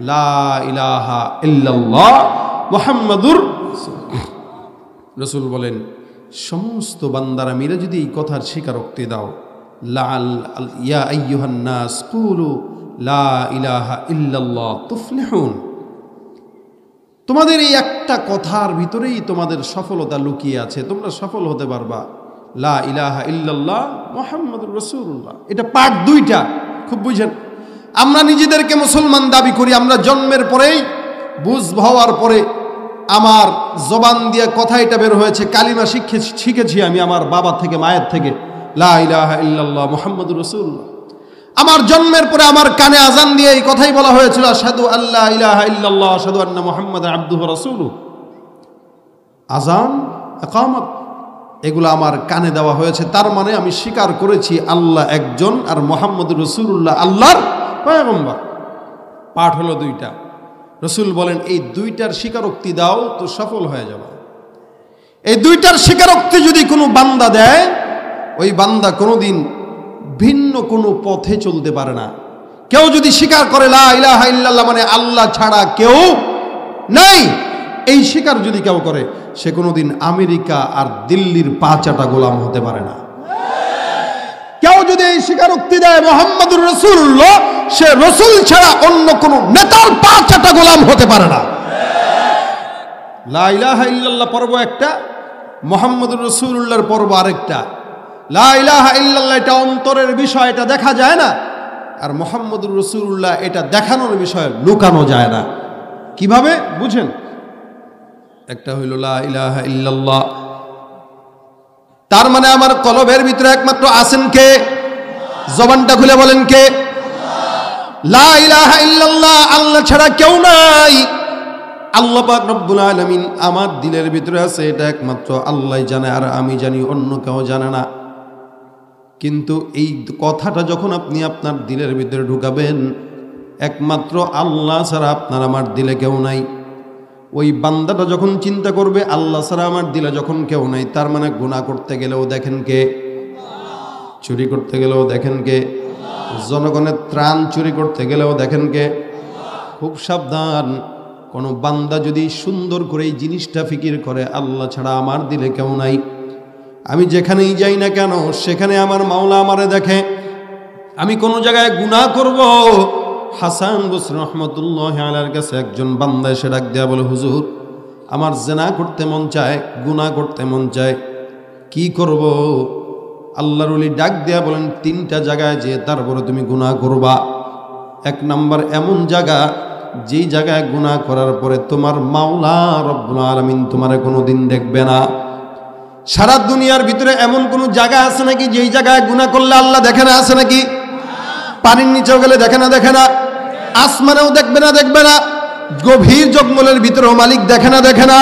লা ইলাহা ইল্লাল্লাহ মুহাম্মাদুর রাসূল বলেন, সমস্ত বান্দারা মিলে যদি এই কথার স্বীকারোক্তি দাও, ইয়া আইয়ুহান নাস কুলু লা ইলাহা ইল্লাল্লাহ তুফলিহুন, তোমাদের এই একটা কথার ভিতরেই তোমাদের সফলতা লুকিয়ে আছে, তোমরা সফল হতে পারবা। লা ইলাহা ইল্লাল্লাহ মুহাম্মাদুর রাসূলুল্লাহ, এটা পার্ট দুইটা, খুব বুঝেন। আমরা নিজেদেরকে মুসলমান দাবি করি, আমরা জন্মের পরেই বুঝ হওয়ার পরে আমার জবান দিয়ে কথা এটা বের হয়েছে, কালিমা শিখেছি আমি আমার বাবা থেকে, মায়ের থেকে, লা ইলাহা ইল্লাল্লাহ মুহাম্মাদুর রাসূলুল্লাহ। আমার জন্মের পরে আমার কানে আজান দিয়ে এই কথাই বলা হয়েছিল, আশহাদু আল্লা ইলাহা ইল্লাল্লাহ আশহাদু আন্না মুহাম্মাদান আবদুহু ওয়া রাসূলুহু। আজান, ইকামত, এগুলো আমার কানে দেওয়া হয়েছে, তার মানে আমি স্বীকার করেছি আল্লাহ একজন আর মুহাম্মদুর রাসূলুল্লাহ আল্লাহর পয়গম্বর। পাঠ হলো দুইটা। রাসূল বলেন, এই দুইটার স্বীকারোক্তি দাও তো সফল হয়ে যাবে। এই দুইটার স্বীকারোক্তি যদি কোনো বান্দা দেয়, ওই বান্দা কোনোদিন ভিন্ন কোনো পথে চলতে পারে না। কেউ যদি স্বীকার করে লা ইলাহা ইল্লাল্লাহ মানে আল্লাহ ছাড়া কেউ নাই, এই স্বীকার যদি কেউ করে, সে কোনোদিন আমেরিকা আর দিল্লির পাঁচাটা গোলাম হতে পারে না। কেউ যদি এই স্বীকারোক্তি দেয় মুহাম্মাদুর রাসূলুল্লাহ, সে রাসূল ছাড়া অন্য কোনো নেতার পাঁচাটা গোলাম হতে পারে না। লা ইলাহা ইল্লাল্লাহ পর্ব একটা, মুহাম্মাদুর রাসূলুল্লাহর পর্ব আরেকটা। লা ইলাহা ইল্লাল্লাহ এটা অন্তরের বিষয়, এটা দেখা যায় না, আর মুহাম্মাদুর রাসূলুল্লাহ এটা দেখানোর বিষয়, লুকানো যায় না। কিভাবে বুঝেন? একটা হইল লা ইলাহা ইল্লাল্লাহ, তার মানে আমার কলবের ভিতরে একমাত্র আছেন কে? জবানটা খুলে বলেন কে? লা ইলাহা ইল্লাল্লাহ, আল্লাহ ছাড়া কেউ নাই। আল্লাহ পাক রব্বুল আলামিন আমার দিলের ভিতরে আছে, এটা একমাত্র আল্লাহই জানে, আর আমি জানি, অন্য কেউ জানে না। কিন্তু এই কথাটা যখন আপনি আপনার দিলের ভিতরে ঢুকাবেন, একমাত্র আল্লাহ ছাড়া আপনার আমার দিলে কেউ নাই, ওই বান্দাটা যখন চিন্তা করবে আল্লাহ ছাড়া আমার দিলে যখন কেউ নাই, তার মানে গুনাহ করতে গেলেও দেখেন কে, চুরি করতে গেলেও দেখেন কে, জনগণের ত্রাণ চুরি করতে গেলেও দেখেন কে। খুব সাবধান, কোনো বান্দা যদি সুন্দর করে এই জিনিসটা ফিকির করে আল্লাহ ছাড়া আমার দিলে কেউ নাই, আমি যেখানেই যাই না কেন সেখানে আমার মাওলা আমারে দেখে, আমি কোনো জায়গায় গুনাহ করব। হাসান বসরি রহমতুল্লাহি আলাইহির কাছে একজন বান্দা এসে ডাক দেয়া বলে, হুজুর আমার জিনা করতে মন চায়, গুনাহ করতে মন চায়, কি করব? আল্লাহর ওলি ডাক দেয়া বলেন, তিনটা জায়গায় যে তারপরে তুমি গুনাহ করবা। এক নাম্বার এমন জায়গা, যেই জায়গায় গুনাহ করার পরে তোমার মাওলা রব্বুল আলামিন তোমারে কোনোদিন দেখবে না। সারা দুনিয়ার ভিতরে এমন কোন জায়গা আছে নাকি যেই জায়গায় গুনাহ করলে আল্লাহ দেখে না? আছে নাকি? পানির নিচেও গেলে দেখে না? দেখে না? আসমানেও দেখবে না? দেখবে না? গভীর জঙ্গলের ভিতরেও মালিক দেখে না? দেখে না?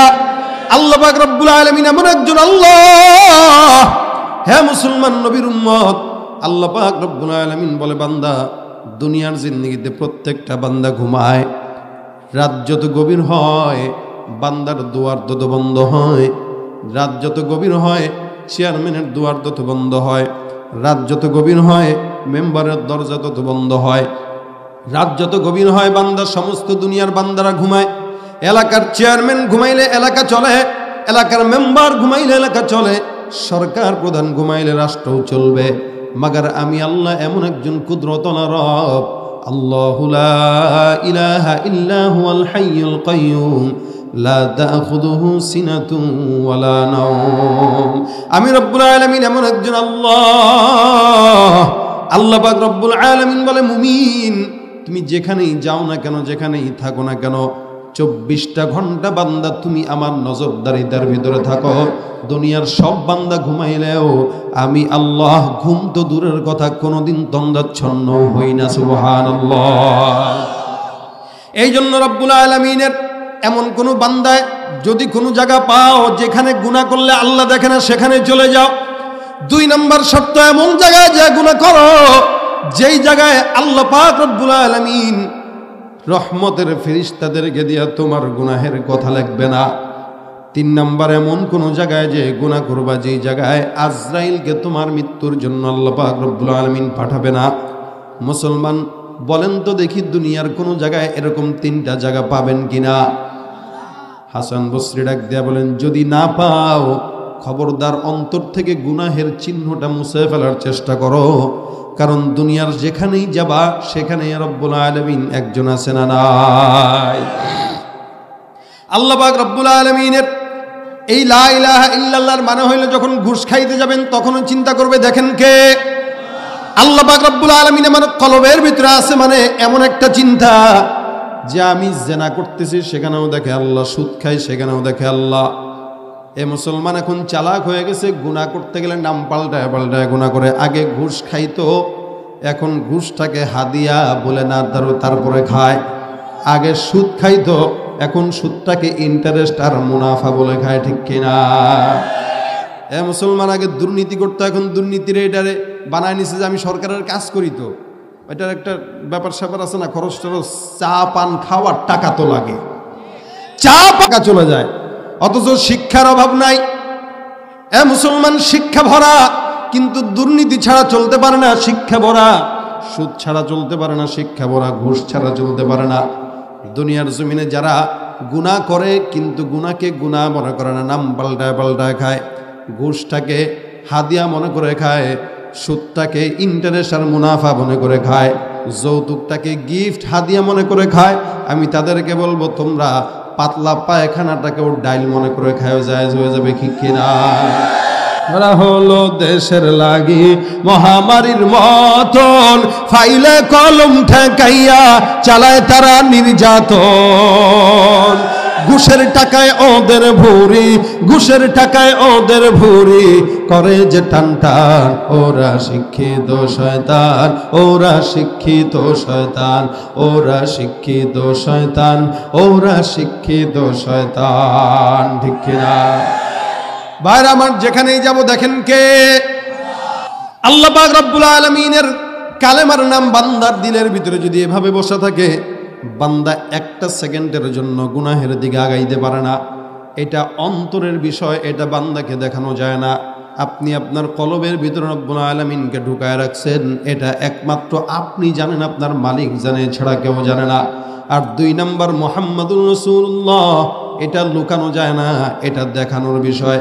আল্লাহ পাক রব্বুল আলামিন এমন একজন আল্লাহ। হে মুসলমান নবীর উম্মত, আল্লাহ পাক রব্বুল আলামিন বলে, বান্দা দুনিয়ার জিন্দেগিতে প্রত্যেকটা বান্দা ঘুমায়, রাত যত গভীর হয় বান্দার দুয়ার তত বন্ধ হয়, রাত যত গভীর হয় চেয়ারম্যানের দুয়ার তত বন্ধ হয়, রাত যত গভীর হয় মেম্বারের দরজা তত বন্ধ হয়, রাত যত গভীর হয় বান্দা, সমস্ত দুনিয়ার বান্দারা ঘুমায়। এলাকার চেয়ারম্যান ঘুমাইলে এলাকা চলে, এলাকার মেম্বার ঘুমাইলে এলাকা চলে, সরকার প্রধান ঘুমাইলে রাষ্ট্রও চলবে। মাগার আমি আল্লাহ এমন একজন কুদরতওয়ালা রব, আল্লাহু লা ইলাহা ইল্লা হুয়াল হাইয়ুল কাইয়ুম লা তাখুযুহু সিনাতুন ওয়ালা নাওম। আমি রব্বুল আলামিন এমন একজন আল্লাহ। আল্লাহ পাক রব্বুল আলামিন বলে, মুমিন তুমি যেখানেই যাও না কেন, যেখানেই থাকো না কেন, 24টা ঘন্টা বান্দা তুমি আমার নজরদারিতার ভিতরে থাকো। দুনিয়ার সব বান্দা ঘুমাইলেও আমি আল্লাহ ঘুম তো দূরের কথা কোনোদিন তন্দ্রাচ্ছন্ন হই না। সুবহানাল্লাহ। এই জন্য রব্বুল আলামিনের এমন কোন বান্দায় যদি কোনো জায়গা পাও যেখানে গুনাহ করলে আল্লাহ দেখে না, সেখানে চলে যাও। 2 নম্বর শর্ত, এমন জায়গায় যে গুনাহ করো যেই জায়গায় আল্লাহ পাক রব্বুল আলামিন রহমতের ফেরেশতাদেরকে দিয়া তোমার গুনাহের কথা লিখবে না। 3 নম্বর, এমন কোন জায়গায় যে গুনাহ করবা যেই জায়গায় আজরাইলকে তোমার মৃত্যুর জন্য আল্লাহ পাক রব্বুল আলামিন পাঠাবে না। মুসলমান বলেন তো দেখি, দুনিয়ার কোন জায়গায় এরকম 3টা জায়গা পাবেন কিনা? হাসান বসরি ডাক দিয়া বলেন, যদি না পাও খবরদার অন্তর থেকে গুনাহের চিহ্নটা মুছে ফেলার চেষ্টা করো, কারণ দুনিয়ার যেখানেই যাবা সেখানে রব্বুল আলামিন একজন আছে না নাই? আল্লাহ পাক রব্বুল আলামিনের এই লা ইলাহা ইল্লাল্লাহর মানে হইল যখন ঘুষ খাইতে যাবেন তখনও চিন্তা করবে দেখেন কে? আল্লাহ পাক রব্বুল আলামিন আমার কলবের ভিতরে আছে, মানে এমন একটা চিন্তা যে আমি জেনা করতেছি সেখানেও দেখে আল্লাহ, সুদ খাই সেখানেও দেখে আল্লাহ। এ মুসলমান এখন চালাক হয়ে গেছে, গুনাহ করতে গেলে নাম পাল্টায় পাল্টায় গুনাহ করে। আগে ঘুষ খাইতো, এখন ঘুষটাকে হাদিয়া বলে না তারপরে খায়। আগে সুদ খাইতো, এখন সুদটাকে ইন্টারেস্ট আর মুনাফা বলে খায়, ঠিক কিনা? এ মুসলমান আগে দুর্নীতি করতো, এখন দুর্নীতির এটারে বানায় নিছে যে আমি সরকারের কাজ করি, তো এটার একটা ব্যাপার স্যাপার আছে না, খরচ টরচ, চা পান খাওয়ার টাকা তো লাগে, চা পাকা চলে যায়। অথচ শিক্ষার অভাব নাই। এ মুসলমান শিক্ষা ভরা, কিন্তু দুর্নীতি ছাড়া চলতে পারে না। শিক্ষা ভরা, সুদ ছাড়া চলতে পারে না। শিক্ষা ভরা, ঘুষ ছাড়া চলতে পারে না। দুনিয়ার জমিনে যারা গুনাহ করে কিন্তু গুনাহকে গুনাহ মনে করে না, নাম পাল্টায় পাল্টায় খায়। ঘুষটাকে হাদিয়া মনে করে খায়, সুদটাকে ইন্টারেস্ট আর মুনাফা মনে করে খায়, যৌতুকটাকে গিফট হাদিয়া মনে করে খায়। আমি তাদেরকে বলবো, তোমরা পাতলা পায়খানাটাকেও ডাইল মনে করে খায়, যায় হয়ে যাবে, ঠিক কিনা? ওরা হলো দেশের লাগি মহামারীর মতন, ফাইলে কলম ঠেকাইয়া চালায় তারা নির্যাতন। ঘুষের টাকায় ওদের ভুরি, ঘুষের টাকায় ওদের ভুরি, করে যে টান টান। ওরা শিক্ষিত শয়তান, ওরা শিক্ষিত শয়তান, ওরা শিক্ষিত শয়তান, ওরা শিক্ষিত শয়তান, ঠিক কিনা? ভাইরা আমার, যেখানেই যাব দেখেন কে? আল্লাহ পাক রব্বুল আলামিনের কালেমার নাম বান্দার দিলের ভিতরে যদি এভাবে বসে থাকে, বান্দা একটা সেকেন্ডের জন্য গুনাহের দিকে আগাইতে পারে না। এটা অন্তরের বিষয়, এটা বান্দাকে দেখানো যায় না। আপনি আপনার কলবের ভিতরে রব্বুল আলামিনকে ঢুকায় রাখছেন, এটা একমাত্র আপনি জানেন, আপনার মালিক জানে, ছাড়া কেউ জানে না। আর 2 নম্বর মুহাম্মাদুর রাসূলুল্লাহ, এটা লুকানো যায় না, এটা দেখানোর বিষয়।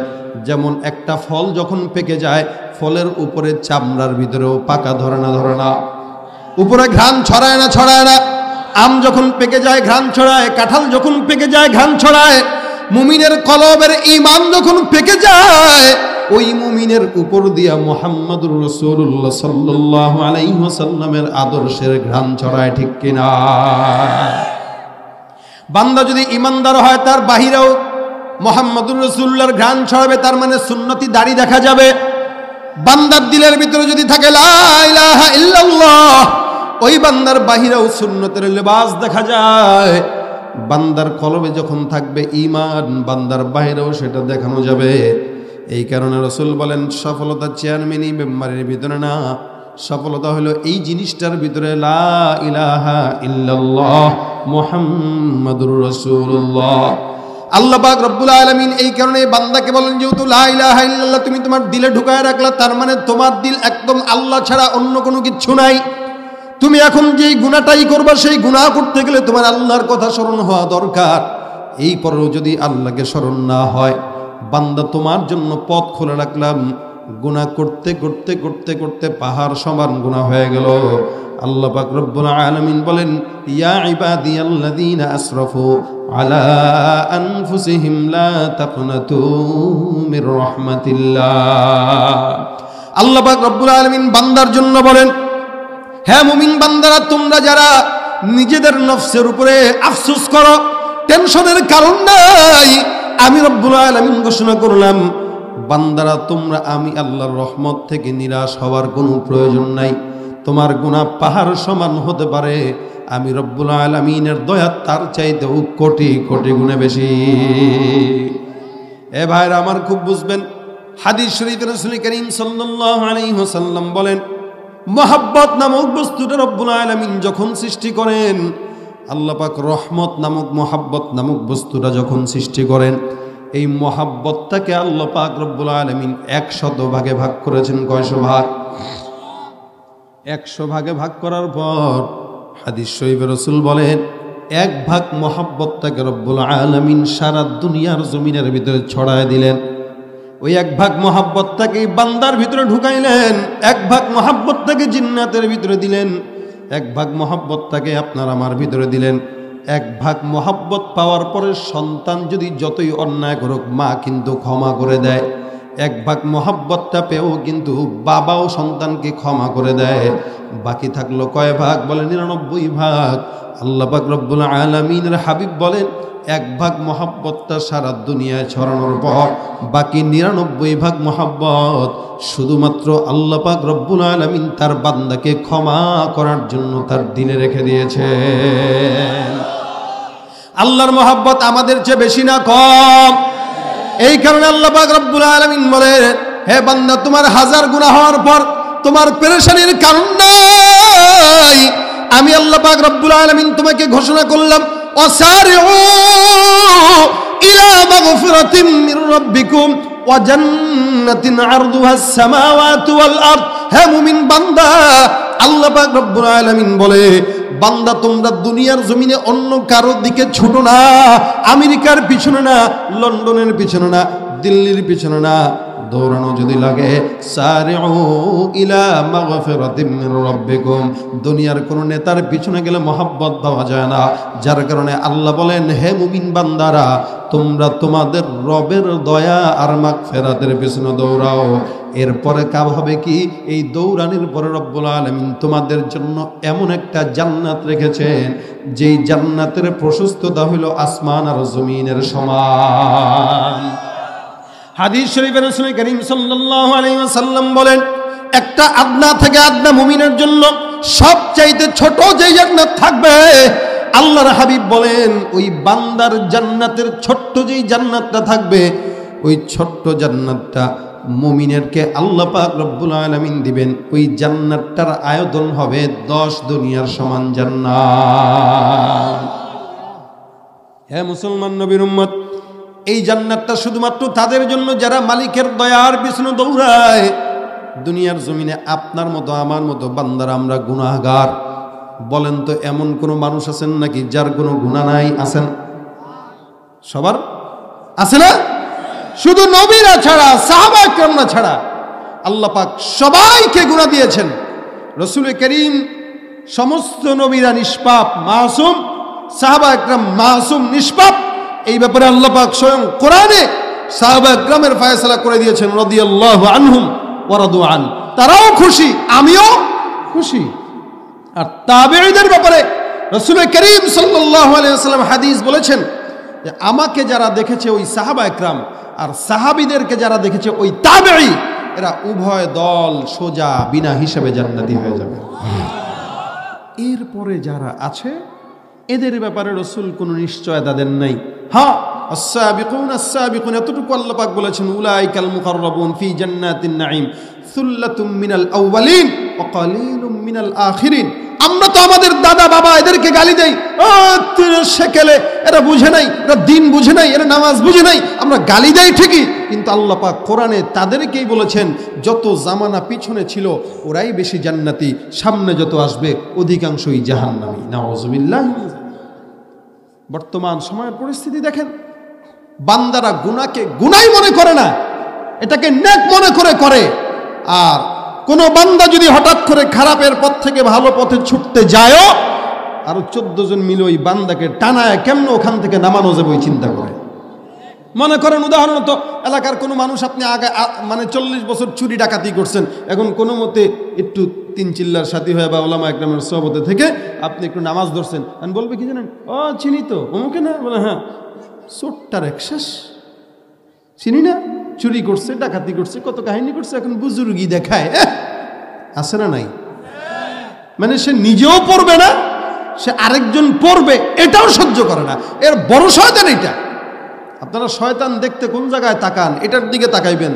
যেমন একটা ফল যখন পেকে যায়, ফলের উপরে চামড়ার ভিতরেও পাকা ধরে না, উপরে ঘ্রাণ ছড়ায় না। আম যখন পেকে যায় ঘ্রাণ ছড়ায়, কাঁঠাল যখন পেকে যায় ঘ্রাণ ছড়ায়। মুমিনের কলবের ঈমান যখন পেকে যায়, ওই মুমিনের উপর দিয়া মুহাম্মাদুর রাসূলুল্লাহ সাল্লাল্লাহু আলাইহি ওয়াসাল্লামের আদর্শের ঘ্রাণ ছড়ায়, ঠিক কিনা? বান্দা যদি ঈমানদার হয়, তার বাহিরেও মুহাম্মাদুর রাসূলুল্লাহর ঘ্রাণ ছড়াবে, তার মানে সুন্নতি দাড়ি দেখা যাবে। বান্দার দিলের ভিতরে যদি থাকে লা ইলাহা ইল্লাল্লাহ, ওই বান্দার বাহিরেও সুন্নতের লেবাস দেখা যায়। বান্দার কলবে যখন থাকবে ঈমান, বান্দার বাহিরেও সেটা দেখানো যাবে। এই কারণে রাসূল বলেন, সফলতা চেয়ারম্যানই মেম্বারের ভিতরে না, সফলতা হলো এই জিনিসটার ভিতরে, লা ইলাহা ইল্লাল্লাহ মুহাম্মাদুর রাসূলুল্লাহ। আল্লাহ পাক রব্বুল আলামিন এই কারণে বান্দাকে বলেন, যেহেতু লা ইলাহা ইল্লাল্লাহ তুমি তোমার দিলে ঢুকায় রাখলা, তার মানে তোমার দিল একদম আল্লাহ ছাড়া অন্য কোনো কিছু নাই। তুমি এখন যেই গুনাহটাই করবা, সেই গুনাহ করতে গেলে তোমার আল্লাহর কথা স্মরণ হওয়া দরকার। এই পরেও যদি আল্লাহকে স্মরণ না হয়, বান্দা তোমার জন্য পথ খুলে রাখলাম, গুনাহ করতে করতে করতে করতে পাহাড় সমান গুনাহ হয়ে গেল। আল্লাহ পাক রব্বুল আলামিন বলেন, ইয়া ইবাদিয়াল্লাযীনা আসরাফু আলা আনফুসিহিম লা তাকনাতু মির রাহমাতিল্লাহ। আল্লাহ পাক রব্বুল আলামিন বান্দার জন্য বলেন, হে মুমিন বান্দারা, তোমরা যারা নিজেদের নফসের উপরে আফসোস করো, টেনশনের কারণ নাই। আমি রব্বুল আলামিন ঘোষণা করলাম, বান্দারা তোমরা আমি আল্লাহর রহমত থেকে নিরাশ হওয়ার কোনো প্রয়োজন নাই। তোমার গুনাহ পাহাড় সমান হতে পারে, আমি রব্বুল আলামিনের দয়া তার চাইতেও কোটি কোটি গুণে বেশি। এ ভাইরা আমার, খুব বুঝবেন, হাদিস শরীফে রাসূল করিম সাল্লাল্লাহু আলাইহি ওয়াসাল্লাম বলেন, মহব্বত নামক বস্তুটা রব্বুল আলামিন যখন সৃষ্টি করেন, আল্লাহ পাক রহমত নামক মহব্বত নামক বস্তুটা যখন সৃষ্টি করেন, এই মহব্বতটাকে আল্লাহ পাক রব্বুল আলামিন 100 ভাগে ভাগ করেছেন। কয়শো ভাগ? 100 ভাগে ভাগ করার পর হাদিস শরীফে রাসূল বলেন, 1 ভাগ মহব্বতটাকে রব্বুল আলামিন সারা দুনিয়ার জমিনের ভিতরে ছড়ায় দিলেন। ওই 1 ভাগ মহব্বতটাকে বান্দার ভিতরে ঢুকাইলেন, 1 ভাগ মহব্বতটাকে জিন্নাতের ভিতরে দিলেন, 1 ভাগ মহব্বতটাকে আপনার আমার ভিতরে দিলেন। 1 ভাগ মহব্বত পাওয়ার পরে সন্তান যদি যতই অন্যায় করুক, মা কিন্তু ক্ষমা করে দেয়। 1 ভাগ মহব্বতটা পেয়েও কিন্তু বাবাও সন্তানকে ক্ষমা করে দেয়। বাকি থাকলো কয় ভাগ? বলে 99 ভাগ। আল্লাহ পাক রব্বুল আলামিনের হাবিব বলেন, 1 ভাগ মহব্বতটা সারা দুনিয়ায় ছড়ানোর পর বাকি 99 ভাগ মহব্বত শুধুমাত্র আল্লাহ পাক রব্বুল আলামিন তার বান্দাকে ক্ষমা করার জন্য তার দিলে রেখে দিয়েছেন। আল্লাহর মহব্বত আমাদের চেয়ে বেশি না কম? এই কারণে আল্লাহ পাক রব্বুল আলামিন বলে, হে বান্দা, তোমার 1000 গুনাহ হওয়ার পর তোমার পেরেশানির কারণ নাই। আমি আল্লাহ পাক রব্বুল আলামিন তোমাকে ঘোষণা করলাম, ওয়াসারিউ ইলা মাগফিরাতিম মির রাব্বিকুম ওয়া জান্নাতিন আরদুহাস সামাওয়াতু ওয়াল আরদ। হে মুমিন বান্দা, আল্লাহ পাক রব্বুল আলামিন বলে, বান্দা তোমরা দুনিয়ার জমিনে অন্য কারো দিকে ছুটো না, আমেরিকার পিছনে না, লন্ডনের পিছনে না, দিল্লির পিছনে না, দৌড়ানো যদি লাগে, সারিউ ইলা মাগফিরাতিম মির রাব্বিকুম। দুনিয়ার কোন নেতার পিছনে গেলে মহব্বত পাওয়া যায় না, যার কারণে আল্লাহ বলেন, হে মুমিন বান্দারা, তোমরা তোমাদের রবের দয়া আর মাগফিরাতের পিছনে দৌড়াও। এরপরে কাজ হবে কি? এই দৌড়ানির পরে রব্বুল আলামিন তোমাদের জন্য এমন একটা জান্নাত রেখেছেন, যেই জান্নাতের প্রশস্ততা হইল আসমান আর জমিনের সমান। হাদিস শরীফে রাসূল করিম সাল্লাল্লাহু আলাইহি ওয়াসাল্লাম বলেন, একটা আদনা থেকে আদনা মুমিনের জন্য সবচাইতে ছোট যে জান্নাত থাকবে, আল্লাহর হাবিব বলেন, ওই বান্দার জান্নাতের ছোট্ট যেই জান্নাতটা থাকবে, ওই ছোট্ট জান্নাতটা মুমিনেরকে আল্লাহ পাক রব্বুল আলামিন দিবেন। ওই জান্নাতটার আয়তন হবে 10 দুনিয়ার সমান জান্নাত। হে মুসলমান নবীর উম্মত, এই জান্নাতটা শুধুমাত্র তাদের জন্য যারা মালিকের দয়ার পিছনে দৌড়ায়। দুনিয়ার জমিনে আপনার মতো আমার মতো বান্দারা আমরা গুনাহগার। বলেন তো, এমন কোন মানুষ আছেন নাকি যার কোনো গুনাহ নাই? আছেন? সবার আছে না? শুধু নবীরা ছাড়া, সাহাবায়ে কেরামরা ছাড়া আল্লাহ পাক সবাইকে গুনাহ দিয়েছেন। রাসূল করিম সমস্ত নবীরা নিষ্পাপ, মাসুম, সাহাবায়ে কেরাম মাসুম, নিষ্পাপ। এই ব্যাপারে আল্লাহ পাক স্বয়ং কোরআনে সাহাবায়ে কেরামের ফয়সালা করে দিয়েছেন, রাদিয়াল্লাহু আনহুম ওয়া রাদু আন। তারাও খুশি, আমিও খুশি। আর তাবেঈদের ব্যাপারে রাসূল করিম সাল্লাল্লাহু আলাইহি ওয়াসাল্লাম হাদিস বলেছেন যে আমাকে যারা দেখেছে ওই সাহাবায়ে কেরাম, আর সাহাবীদেরকে যারা দেখেছে ওই তাবেঈ, এরা উভয় দল সোজা বিনা হিসাবে জান্নাতি হয়ে যাবে। এরপরে যারা আছে এদের ব্যাপারে রাসূল কোনো নিশ্চয়তা দেন নাই। হ্যাঁ, আস-সাবিকুন আস-সাবিকুন, এতটুকু আল্লাহ পাক বলেছেন, উলাইকাল মুকাররাবুন ফি জান্নাতিন নাঈম সুল্লাতুম মিনাল আউয়ালিন ওয়া কালিলুম মিনাল আখিরিন। আমরা তো আমাদের দাদা বাবা এদেরকে গালি দেই, সেকেলে এরা বুঝে নাই, এরা দিন বুঝে নাই, এরা নামাজ বুঝে নাই, আমরা গালি দেই ঠিকই, কিন্তু আল্লাহ পাক কোরআনে তাদেরকেই বলেছেন যত জামানা পিছনে ছিল ওরাই বেশি জান্নাতি, সামনে যত আসবে অধিকাংশই জাহান্নামী। নাউযুবিল্লাহ। বর্তমান সময়ের পরিস্থিতি দেখেন, বান্দারা গুনাহকে গুনাহই মনে করে না, এটাকে নেক মনে করে। আর কোন বান্দা যদি হঠাৎ করে খারাপের পথ থেকে ভালো পথে ছুটতে যায়, আরো 14 জন মিলে ওই বান্দাকে টানায় কেমন ওখান থেকে নামানো যাবে ওই চিন্তা করে। মনে করেন উদাহরণত এলাকার কোনো মানুষ, আপনি আগে মানে 40 বছর চুরি ডাকাতি করছেন, এখন কোনো মতে একটু তিন চিল্লার সাথী হয়ে বা ওলামা একরামের সোহবতে থেকে আপনি একটু নামাজ ধরছেন, আমি বলবে কি জানেন, ও চিনি তো অমুকে না, বলে হ্যাঁ চোরটার এক শেষ, চিনি না, চুরি করছে, ডাকাতি করছে, কত কাহিনী করছে, এখন বুজুর্গি দেখায়, আছে না নাই? মানে সে নিজেও পড়বে না, সে আরেকজন পড়বে এটাও সহ্য করে না। এর বড় শয়তান এটা। আপনারা শয়তান দেখতে কোন জায়গায় তাকান, এটার দিকে তাকাইবেন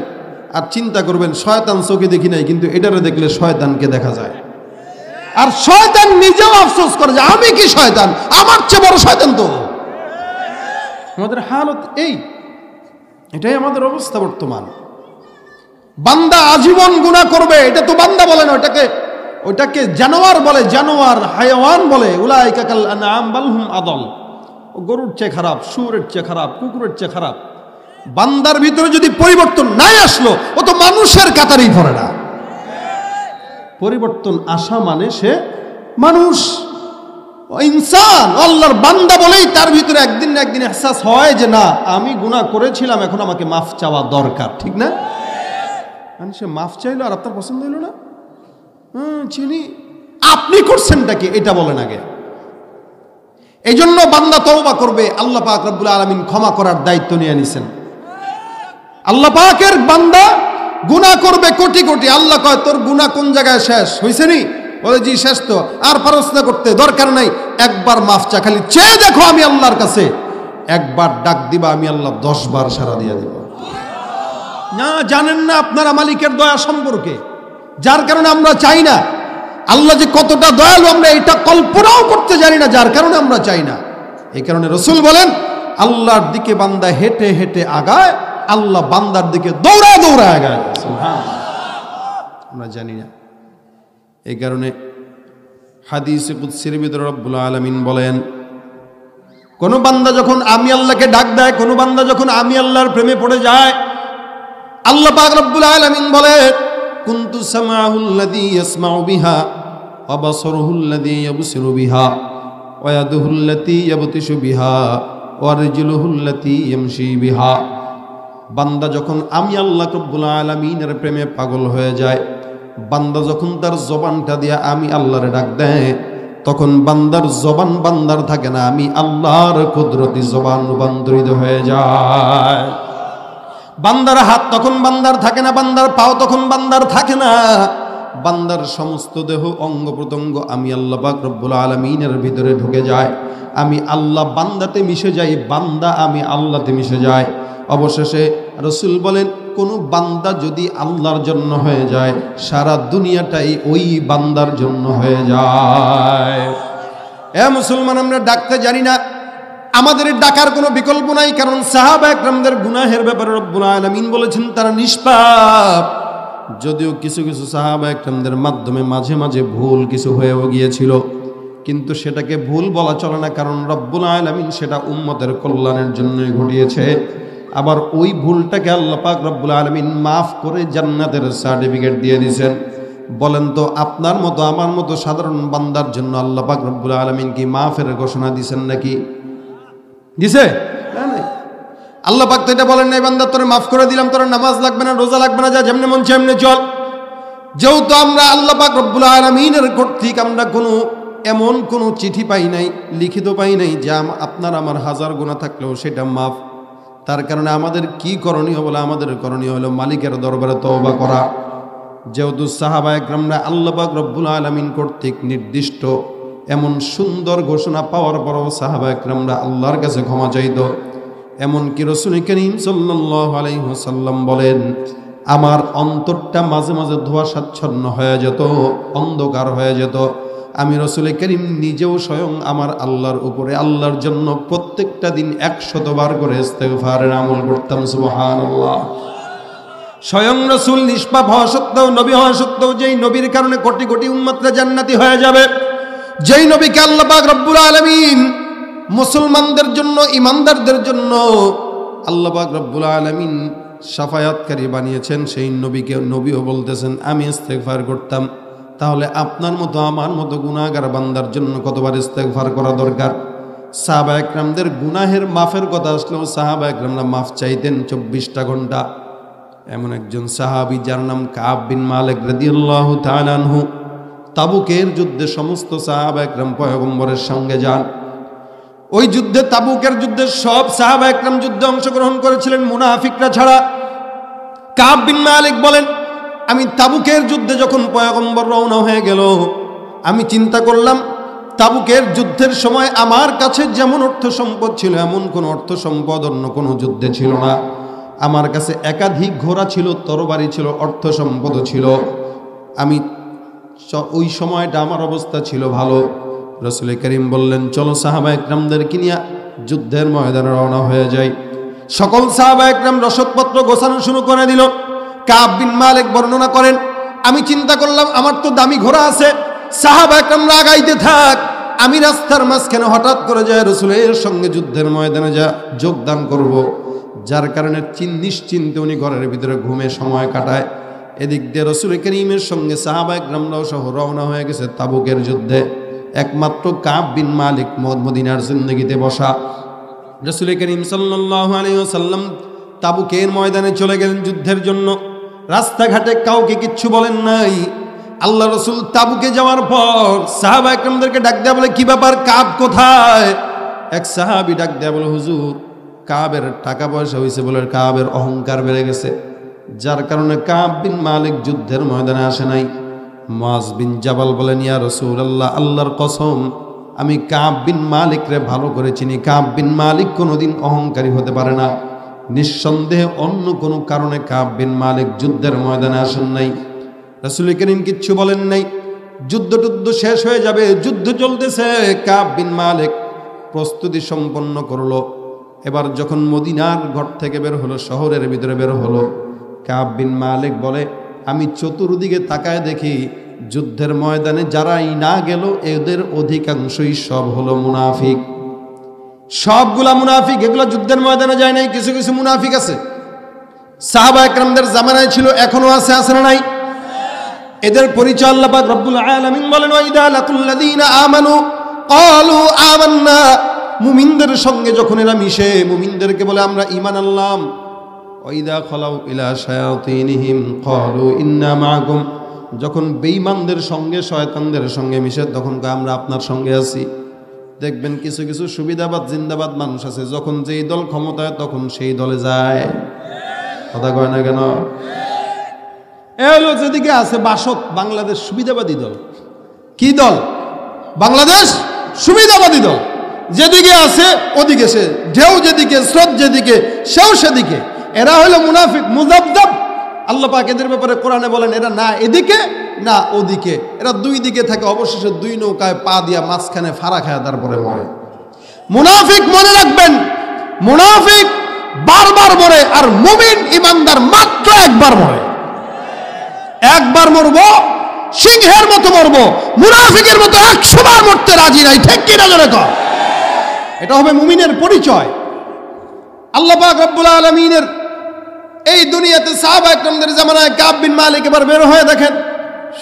আর চিন্তা করবেন শয়তান চোখে দেখি নাই, কিন্তু এটারে দেখলে শয়তানকে দেখা যায়। আর শয়তান নিজেও আফসোস করে যে আমি কি শয়তান, আমার চেয়ে বড় শয়তান তো। আমাদের হালত এটাই আমাদের অবস্থা বর্তমান। বান্দা আজীবন গুনাহ করবে, এটা তো বান্দা বলে না, ওটাকে জানোয়ার বলে, জানোয়ার হায়াওয়ান বলে। উলাইকা কাল আনআম বাল হুম আদল। ও গরুর চেয়ে খারাপ, শুয়োরের চেয়ে খারাপ, কুকুরের চেয়ে খারাপ। বান্দার ভিতরে যদি পরিবর্তন নাই আসলো, ও তো মানুষের কাতারেই পড়ে না। পরিবর্তন আসা মানে সে মানুষ, ইনসান, আল্লাহর বান্দা বলেই তার ভিতরে একদিন না একদিন এহসাস হয় যে না, আমি গুনাহ করেছিলাম, এখন আমাকে মাফ চাওয়া দরকার, ঠিক না? সে মাফ চাইলো আর আপনার পছন্দ হইল না, চিনি, আপনি করছেনটা কি এটা বলেন আগে। এই জন্য বান্দা তওবা করবে, আল্লাহ পাক রব্বুল আলামিন ক্ষমা করার দায়িত্ব নিয়ে নিছেন। আল্লাহ পাকের বান্দা গুনাহ করবে কোটি কোটি, আল্লাহ কয় তোর গুনাহ কোন জায়গায় শেষ হইছে নি? বলে জি শেষ তো, আর প্রশ্ন করতে দরকার নাই, একবার মাফ চা, খালি চেয়ে দেখো আমি আল্লাহর কাছে, একবার ডাক দিবা আমি আল্লাহ 10 বার সাড়া দিয়ে দেব। না, জানেন না আপনারা মালিকের দয়া সম্পর্কে, যার কারণে আমরা চাই না। আল্লাহ যে কতটা দয়ালু আমরা এটা কল্পনাও করতে জানি না, যার কারণে আমরা চাই না। এই কারণে রাসূল বলেন আল্লাহর দিকে বান্দা হেঁটে হেঁটে আগায়, আল্লাহ বান্দার দিকে দৌড়ায় দৌড়ায় আগায়। আমরা জানি না। এই কারণে হাদিসে কুদসির ভিতরে রব্বুল আলামিন বলেন, কোন বান্দা যখন আমি আল্লাহকে ডাক দেয়, কোন বান্দা যখন আমি আল্লাহর প্রেমে পড়ে যায়, আল্লাহ পাক রব্বুল আলামিন বলেন কুনতু সামাউল্লাযী ইয়াসমাউ বিহা ওয়া বাসারুহুল্লাযী ইয়াবসিরু বিহা ওয়া ইয়াদুহুল্লাতী ইয়াবতিশু বিহা ওয়া রিজলুহুল্লাতী ইয়ামশি বিহা। বান্দা যখন আমি আল্লাহ রব্বুল আলামিনের প্রেমে পাগল হয়ে যায়, বান্দা যখন তার জবানটা দিয়া আমি আল্লাহর ডাক দেয়, তখন বান্দার জবান বান্দার থাকে না, আমি আল্লাহর কুদরতি জবান রূপান্তরিত হয়ে যায়। বান্দার হাত তখন বান্দার থাকে না, বান্দার পাও তখন বান্দার থাকে না, বান্দার সমস্ত দেহ অঙ্গ প্রত্যঙ্গ আমি আল্লাহ পাক রব্বুল আলামিনের ভিতরে ঢুকে যায়। আমি আল্লাহ বান্দাতে মিশে যাই, বান্দা আমি আল্লাহতে মিশে যায়। অবশেষে রাসূল বলেন কোন বান্দা যদি আল্লাহর জন্য হয়ে যায়, সারা দুনিয়াটাই ওই বান্দার জন্য হয়ে যায়। এ মুসলমান, আমরা ডাকতে জানি না, আমাদের ডাকার কোনো বিকল্প নাই, কারণ সাহাবা একরামদের গুনাহের ব্যাপারে রব্বুল আলামিন বলেছেন তারা নিষ্পাপ। যদিও কিছু কিছু সাহাবা একরামদের মাধ্যমে মাঝে মাঝে ভুল কিছু হয়েও গিয়েছিল, কিন্তু সেটাকে ভুল বলা চলে না, কারণ রব্বুল আলামিন সেটা উম্মতের কল্যাণের জন্যই ঘটিয়েছে। আবার ওই ভুলটাকে আল্লাহ পাক রব্বুল আলামিন মাফ করে জান্নাতের সার্টিফিকেট দিয়ে দিয়েছেন। বলেন তো আপনার মতো আমার মতো সাধারণ বান্দার জন্য আল্লাহ পাক রব্বুল আলামিন কি মাফের ঘোষণা দিয়েছেন নাকি? দিছে? আল্লাহ পাক তো এটা বলেন নাই বান্দা তোরে মাফ করে দিলাম, তোর নামাজ লাগবে না, রোজা লাগবে না, যা যেমনে মন সেমনে চল। যেহেতু আমরা আল্লাহ পাক রব্বুল আলামিনের কর্তৃক আমরা এমন কোনো চিঠি পাই নাই, লিখিত পাই নাই যে আপনার আমার হাজার গুনাহ থাকলেও সেটা মাফ। তার কারণে আমাদের কি করণীয়? বলে আমাদের করণীয় হলো মালিকের দরবারে তওবা করা। যেহেতু সাহাবা একরামরা আল্লাহ পাক রব্বুল আলামিন কর্তৃক নির্দিষ্ট এমন সুন্দর ঘোষণা পাওয়ার পরও সাহাবা একরামরা আল্লাহর কাছে ক্ষমা চাইত। এমনকি রাসূল করিম সাল্লাল্লাহু আলাইহি ওয়াসাল্লাম বলেন আমার অন্তরটা মাঝে মাঝে ধোঁয়াশাচ্ছন্ন হয়ে যেত, অন্ধকার হয়ে যেত। আমি রাসূল করিম নিজেও স্বয়ং আমার আল্লাহর উপরে আল্লাহর জন্য প্রত্যেকটা দিন 100 বার করে ইস্তেগফারের আমল করতাম। সুবহানাল্লাহ। স্বয়ং রাসূল নিষ্পাপ হওয়া সত্ত্বেও, নবী হওয়া সত্ত্বেও, যেই নবীর কারণে কোটি কোটি উম্মতরা জান্নাতি হয়ে যাবে, যেই নবীকে আল্লাহ পাক রব্বুল আলামিন মুসলমানদের জন্য, ইমানদারদের জন্য আল্লাহ পাক রব্বুল আলামিন শাফায়াতকারী বানিয়েছেন, সেই নবীও বলতেছেন আমি ইস্তেগফার করতাম। তাহলে আপনার মতো আমার মতো গুনাহগার বান্দার জন্য কতবার ইস্তেগফার করা দরকার? সাহাবা একরামদের গুনাহের মাফের কথা আসলেও সাহাবা একরামরা মাফ চাইতেন 24টা ঘন্টা। এমন একজন সাহাবী যার নাম কাব বিন মালিক রাদিয়াল্লাহু তাআলা আনহু, তাবুকের যুদ্ধে সমস্ত সাহাবা একরাম পয়গম্বরের সঙ্গে যান। ওই যুদ্ধে, তাবুকের যুদ্ধে সব সাহাবা একরাম যুদ্ধে অংশগ্রহণ করেছিলেন মুনাফিকরা ছাড়া। কাব বিন মালিক বলেন, আমি তাবুকের যুদ্ধে যখন পয়গম্বর রওনা হয়ে গেল, আমি চিন্তা করলাম তাবুকের যুদ্ধের সময় আমার কাছে যেমন অর্থ সম্পদ ছিল, এমন কোন অর্থ সম্পদ অন্য কোনো যুদ্ধে ছিল না। আমার কাছে একাধিক ঘোড়া ছিল, তরবারি ছিল, অর্থ সম্পদও ছিল। আমি ওই সময়টা আমার অবস্থা ছিল ভালো। রাসূল করিম বললেন, চলো সাহাবা একরামদেরকে নিয়ে যুদ্ধের ময়দানে রওনা হয়ে যায়। সকল সাহাবা একরাম রসদপত্র গোছানো শুরু করে দিল। কাব বিন মালিক বর্ণনা করেন, আমি চিন্তা করলাম আমার তো দামি ঘোড়া আছে, সাহাবা একরামরা আগাইতে থাক, আমি রাস্তার মাঝখানে হঠাৎ করে যায় রাসূলের সঙ্গে যুদ্ধের ময়দানে যোগদান করব। যার কারণে নিশ্চিন্তে উনি ঘরের ভিতরে ঘুমে সময় কাটায়। এদিক দিয়ে রাসূল করিমের সঙ্গে সাহাবা একরামরাও সহ রওনা হয়ে গেছে তাবুকের যুদ্ধে। একমাত্র কাব বিন মালিক মদিনার জিন্দেগিতে বসা। রাসূল করিম সাল্লাল্লাহু আলাইহি ওয়াসাল্লাম তাবুকের ময়দানে চলে গেলেন যুদ্ধের জন্য। রাস্তাঘাটে কাউকে কিচ্ছু বলেন নাই। আল্লাহ রাসূল তাবুকে যাওয়ার পর সাহাবা একরামদেরকে ডাক দেয়া বলে, কি ব্যাপার, কাব কোথায়? এক সাহাবী ডাক দেয়া বলে, হুজুর কাবের টাকা পয়সা হয়েছে বলে কাবের অহংকার বেড়ে গেছে, যার কারণে কাব বিন মালিক যুদ্ধের ময়দানে আসে নাই। মুআজ বিন জাবাল বলেন, ইয়া রাসূলুল্লাহ, আল্লাহর কসম আমি কাব বিন মালিক রে ভালো করে চিনি, কাব বিন মালিক কোনোদিন অহংকারী হতে পারে না। নিঃসন্দেহে অন্য কোনো কারণে কাব বিন মালিক যুদ্ধের ময়দানে আসেন নাই। রাসূল করিম কিচ্ছু বলেন নাই। যুদ্ধ শেষ হয়ে যাবে, যুদ্ধ চলতেছে। কাব বিন মালিক প্রস্তুতি সম্পন্ন করলো। এবার যখন মদিনার ঘর থেকে বের হলো, শহরের ভিতরে বের হলো, কাব বিন মালিক বলে, আমি চতুর্দিকে তাকায় দেখি যুদ্ধের ময়দানে যারাই না গেল এদের অধিকাংশই সব হলো মুনাফিক। সবগুলা মুনাফিক, এগুলা যুদ্ধের ময়দানে যায় নাই। কিছু কিছু মুনাফিক আছে, সাহাবা একরামদের জামানায় ছিল, এখনো আছে, আছে না নাই? এদের পরিচয় আল্লাহ পাক রব্বুল আলামিন বলেন, ওয়াইদা লাকুল্লাযীনা আমানু ক্বালু আমান্না। মুমিনদের সঙ্গে যখন এরা মিশে, মুমিনদেরকে বলে আমরা ঈমান আনলাম। ওয়াইদা খালাউ ইলা শায়াতিনহিম ক্বালু ইন্না মাআকুম। যখন বেঈমানদের সঙ্গে, শয়তানদের সঙ্গে মিশে, তখন আমরা আপনার সঙ্গে আছি। দেখবেন কিছু কিছু সুবিধাবাদ জিন্দাবাদ মানুষ আছে, যখন যেই দল ক্ষমতায় তখন সেই দলে যায়। কথা কয় না কেন? এ হলো যেদিকে আছে বাসদ, বাংলাদেশ সুবিধাবাদী দল। কি দল? বাংলাদেশ সুবিধাবাদী দল। যেদিকে আছে ওদিকে সে, ঢেউ যেদিকে, স্রোত যেদিকে, সেও সেদিকে। এরা হলো মুনাফিক মুযাবযাব। আল্লাহ পাক এদের ব্যাপারে কোরআনে বলেন, এরা না এদিকে না ওদিকে, এরা দুই দিকে থাকে, অবশেষে দুই নৌকায় পা দিয়া মাঝখানে ফাড়া খায়, তারপরে মরে। মুনাফিক মনে রাখবেন, মুনাফিক বারবার মরে, আর মুমিন ইমানদার মাত্র একবার মরে। একবার মরবো, সিংহের মতো মরবো, মুনাফিকের মতো 100 বার মরতে রাজি নাই। ঠিক কি না জোরে কর? এটা হবে মুমিনের পরিচয়। আল্লাহ পাক রব্বুল আলামিনের এই দুনিয়াতে সাহাবা একরামদের জামানায় কাব বিন মালিক এবার বের হয়ে দেখেন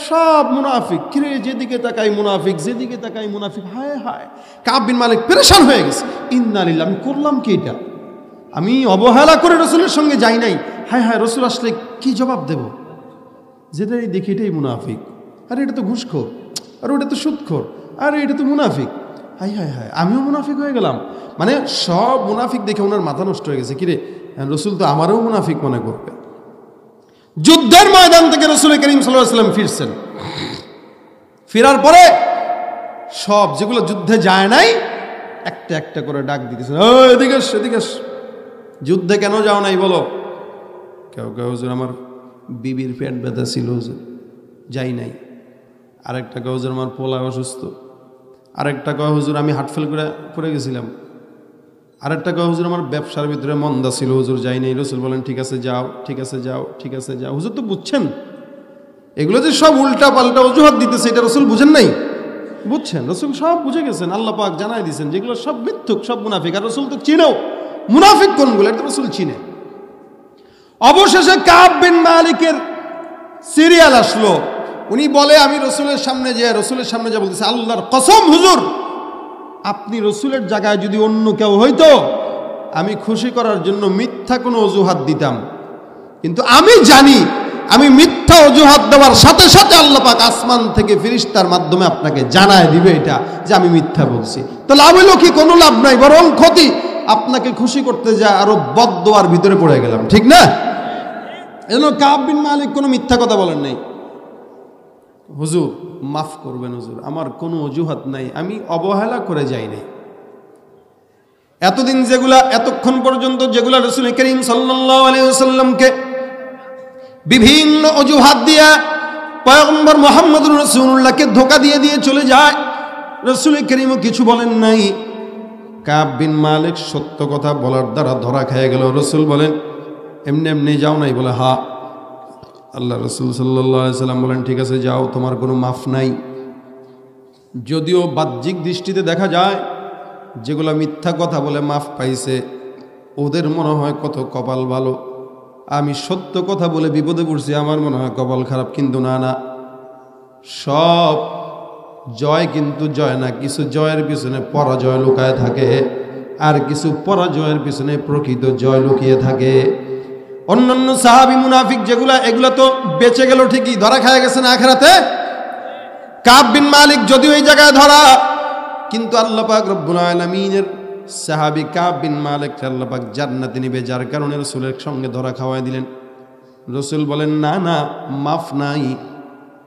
সব মুনাফিক। কিরে, যেদিকে তাকাই মুনাফিক, যেদিকে তাকাই মুনাফিক। হায় হায়, কাব বিন মালিক পেরেশান হয়ে গেছে। ইন্না লিল্লাহ, আমি করলাম কি এটা? আমি অবহেলা করে রাসূলের সঙ্গে যাই নাই। হায় হায়, রাসূল আসলে কি জবাব দেব? যেটাই দেখি এটাই মুনাফিক। আরে এটা তো ঘুষখোর, আর ওটা তো সুদখোর, আরে এটা তো মুনাফিক। হায় হায় হায়, আমিও মুনাফিক হয়ে গেলাম। মানে সব মুনাফিক দেখে ওনার মাথা নষ্ট হয়ে গেছে। কিরে, রাসূল তো আমারও মুনাফিক মনে করবে। যুদ্ধের ময়দান থেকে রাসূল করিম সাল্লাল্লাহু আলাইহি ওয়াসাল্লাম ফিরছেন। ফেরার পরে সব যেগুলো যুদ্ধে যায় নাই একটা একটা করে ডাক দিতেছেন, এদিকে এস, এদিকে এস। যুদ্ধে কেন যাও নাই বলো? কেউ কেউ, হুজুর আমার বিবির পেট ব্যথা ছিল, হুজুর যাই নাই। আরেকটা কেউ, হুজুর আমার পোলা অসুস্থ। আরেকটা কয়, হুজুর আমি হার্টফেল করে পড়ে গেছিলাম। আরেকটা কয়, হুজুর আমার ব্যবসার ভিতরে মন্দা ছিল, হুজুর যাই নাই। রাসূল বলেন, ঠিক আছে যাও, ঠিক আছে যাও, ঠিক আছে যাও। হুজুর তো বুঝছেন এগুলো যে সব উল্টা পাল্টা অজুহাত দিতেছে, এটা রাসূল বুঝেন নাই? বুঝছেন, রাসূল সব বুঝে গেছেন। আল্লাহ পাক জানাই দিয়েছেন যেগুলো সব মিথ্যুক, সব মুনাফিক। আর রাসূল তো চিনেও মুনাফিক কোনগুলো, এটা রাসূল চিনে। অবশেষে কাব বিন মালিকের সিরিয়াল আসলো। উনি বলে, আমি রাসূলের সামনে যে বলতেছে, আল্লাহর কসম হুজুর, আপনি রাসূলের জায়গায় যদি অন্য কেউ হইতো, আমি খুশি করার জন্য মিথ্যা কোনো অজুহাত দিতাম। কিন্তু আমি জানি আমি মিথ্যা অজুহাত দেওয়ার সাথে সাথে আল্লাহ পাক আসমান থেকে ফেরেশতার মাধ্যমে আপনাকে জানায় দিবে এটা যে আমি মিথ্যা বলছি। তো লাভ হইল কি? কোনো লাভ নাই, বরং ক্ষতি। আপনাকে খুশি করতে যায় আরো বদদোয়ার ভিতরে পড়ে গেলাম, ঠিক না? এজন্য কাব বিন মালিক কোনো মিথ্যা কথা বলেন নাই। হুজুর মাফ করবেন হুজুর, আমার কোনো অজুহাত নাই, আমি অবহেলা করে যাই নাই। এতদিন যেগুলা, এতক্ষণ পর্যন্ত যেগুলা রাসূল করিম সাল্লাল্লাহু আলাইহি ওয়াসাল্লামকে বিভিন্ন অজুহাত দিয়া পয়গম্বর মুহাম্মদুর রাসূলুল্লাহকে ধোঁকা দিয়ে দিয়ে চলে যায়, রাসূল করিমও কিছু বলেন নাই। কাব বিন মালিক সত্য কথা বলার দ্বারা ধরা খেয়ে গেল। রাসূল বলেন এমনি এমনি যাও নাই? বলে হা। আল্লাহ রাসূল সাল্লাল্লাহু আলাইহি সাল্লাম বলেন ঠিক আছে যাও, তোমার কোনো মাফ নাই। যদিও বাহ্যিক দৃষ্টিতে দেখা যায় যেগুলো মিথ্যা কথা বলে মাফ পাইছে ওদের মনে হয় কত কপাল ভালো, আমি সত্য কথা বলে বিপদে পড়ছি আমার মনে হয় কপাল খারাপ। কিন্তু না না, সব জয় কিন্তু জয় না, কিছু জয়ের পিছনে পরাজয় লুকায় থাকে, আর কিছু পরাজয়ের পিছনে প্রকৃত জয় লুকিয়ে থাকে। অন্যান্য সাহাবী মুনাফিক যেগুলা, এগুলা তো বেঁচে গেল ঠিকই, ধরা খায় গেছে না আখিরাতে। কাব বিন মালিক যদিও এই জায়গায় ধরা, কিন্তু আল্লাহ পাক রব্বুল আলামিনের সাহাবী কাব বিন মালিক আল্লাহ পাক জান্নাতে নিবে, যার কারণে রাসূলের সঙ্গে ধরা খাওয়াই দিলেন। রাসূল বলেন না না, মাফ নাই,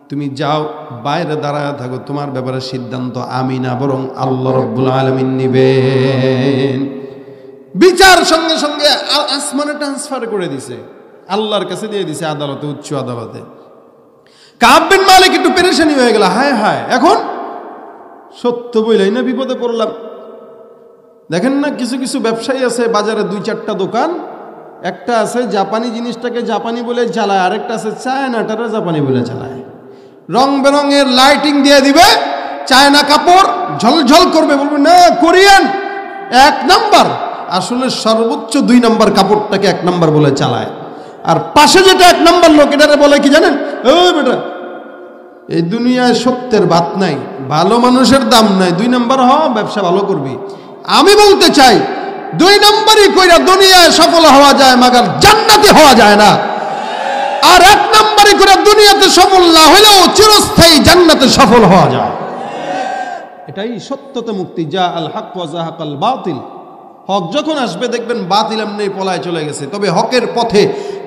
তুমি যাও বাইরে দাঁড়ায় থাকো, তোমার ব্যাপারে সিদ্ধান্ত আমি না বরং আল্লাহ রব্বুল আলামিন নিবেন। বিচার সঙ্গে সঙ্গে আসমানে ট্রান্সফার করে দিছে, আল্লাহর কাছে দিয়ে দিছে, আদালতে, উচ্চ আদালতে। কাব বিন মালিক একটু পেরেশানি হয়ে গেল, হায় হায় এখন সত্য বইলাই না বিপদে পড়লাম। দেখেন না কিছু কিছু ব্যবসায়ী আছে বাজারে, 2-4টা দোকান, একটা আছে জাপানি জিনিসটাকে জাপানি বলে চালায়, আরেকটা আছে চায়নাটারে জাপানি বলে চালায়। রং বেরঙের লাইটিং দিয়ে দিবে, চায়না কাপড় ঝলঝল করবে, বলবে না কোরিয়ান 1 নাম্বার, আসলে সর্বোচ্চ 2 নাম্বার কাপড়টাকে 1 নাম্বার বলে চালায়। আর পাশে যেটা 1 নাম্বার লোক, এটারে বলে কি জানেন? ও বেটা, এই দুনিয়ায় সত্যের বাত নাই, ভালো মানুষের দাম নাই, 2 নাম্বার হ, ব্যবসা ভালো করবি। আমি বলতে চাই 2 নাম্বারই কইরা দুনিয়ায় সফল হওয়া যায়, মাগার জান্নাতে হওয়া যায় না। আর 1 নাম্বারই করে দুনিয়াতে সফল না হলেও চিরস্থায়ী জান্নাতে সফল হওয়া যায়। এটাই সত্যতে মুক্তি। যা আল হক ওয়া যাহাকাল বাতিল, হক যখন আসবে দেখবেন বাতিল এমনি পলায় চলে গেছে। তবে হকের পথে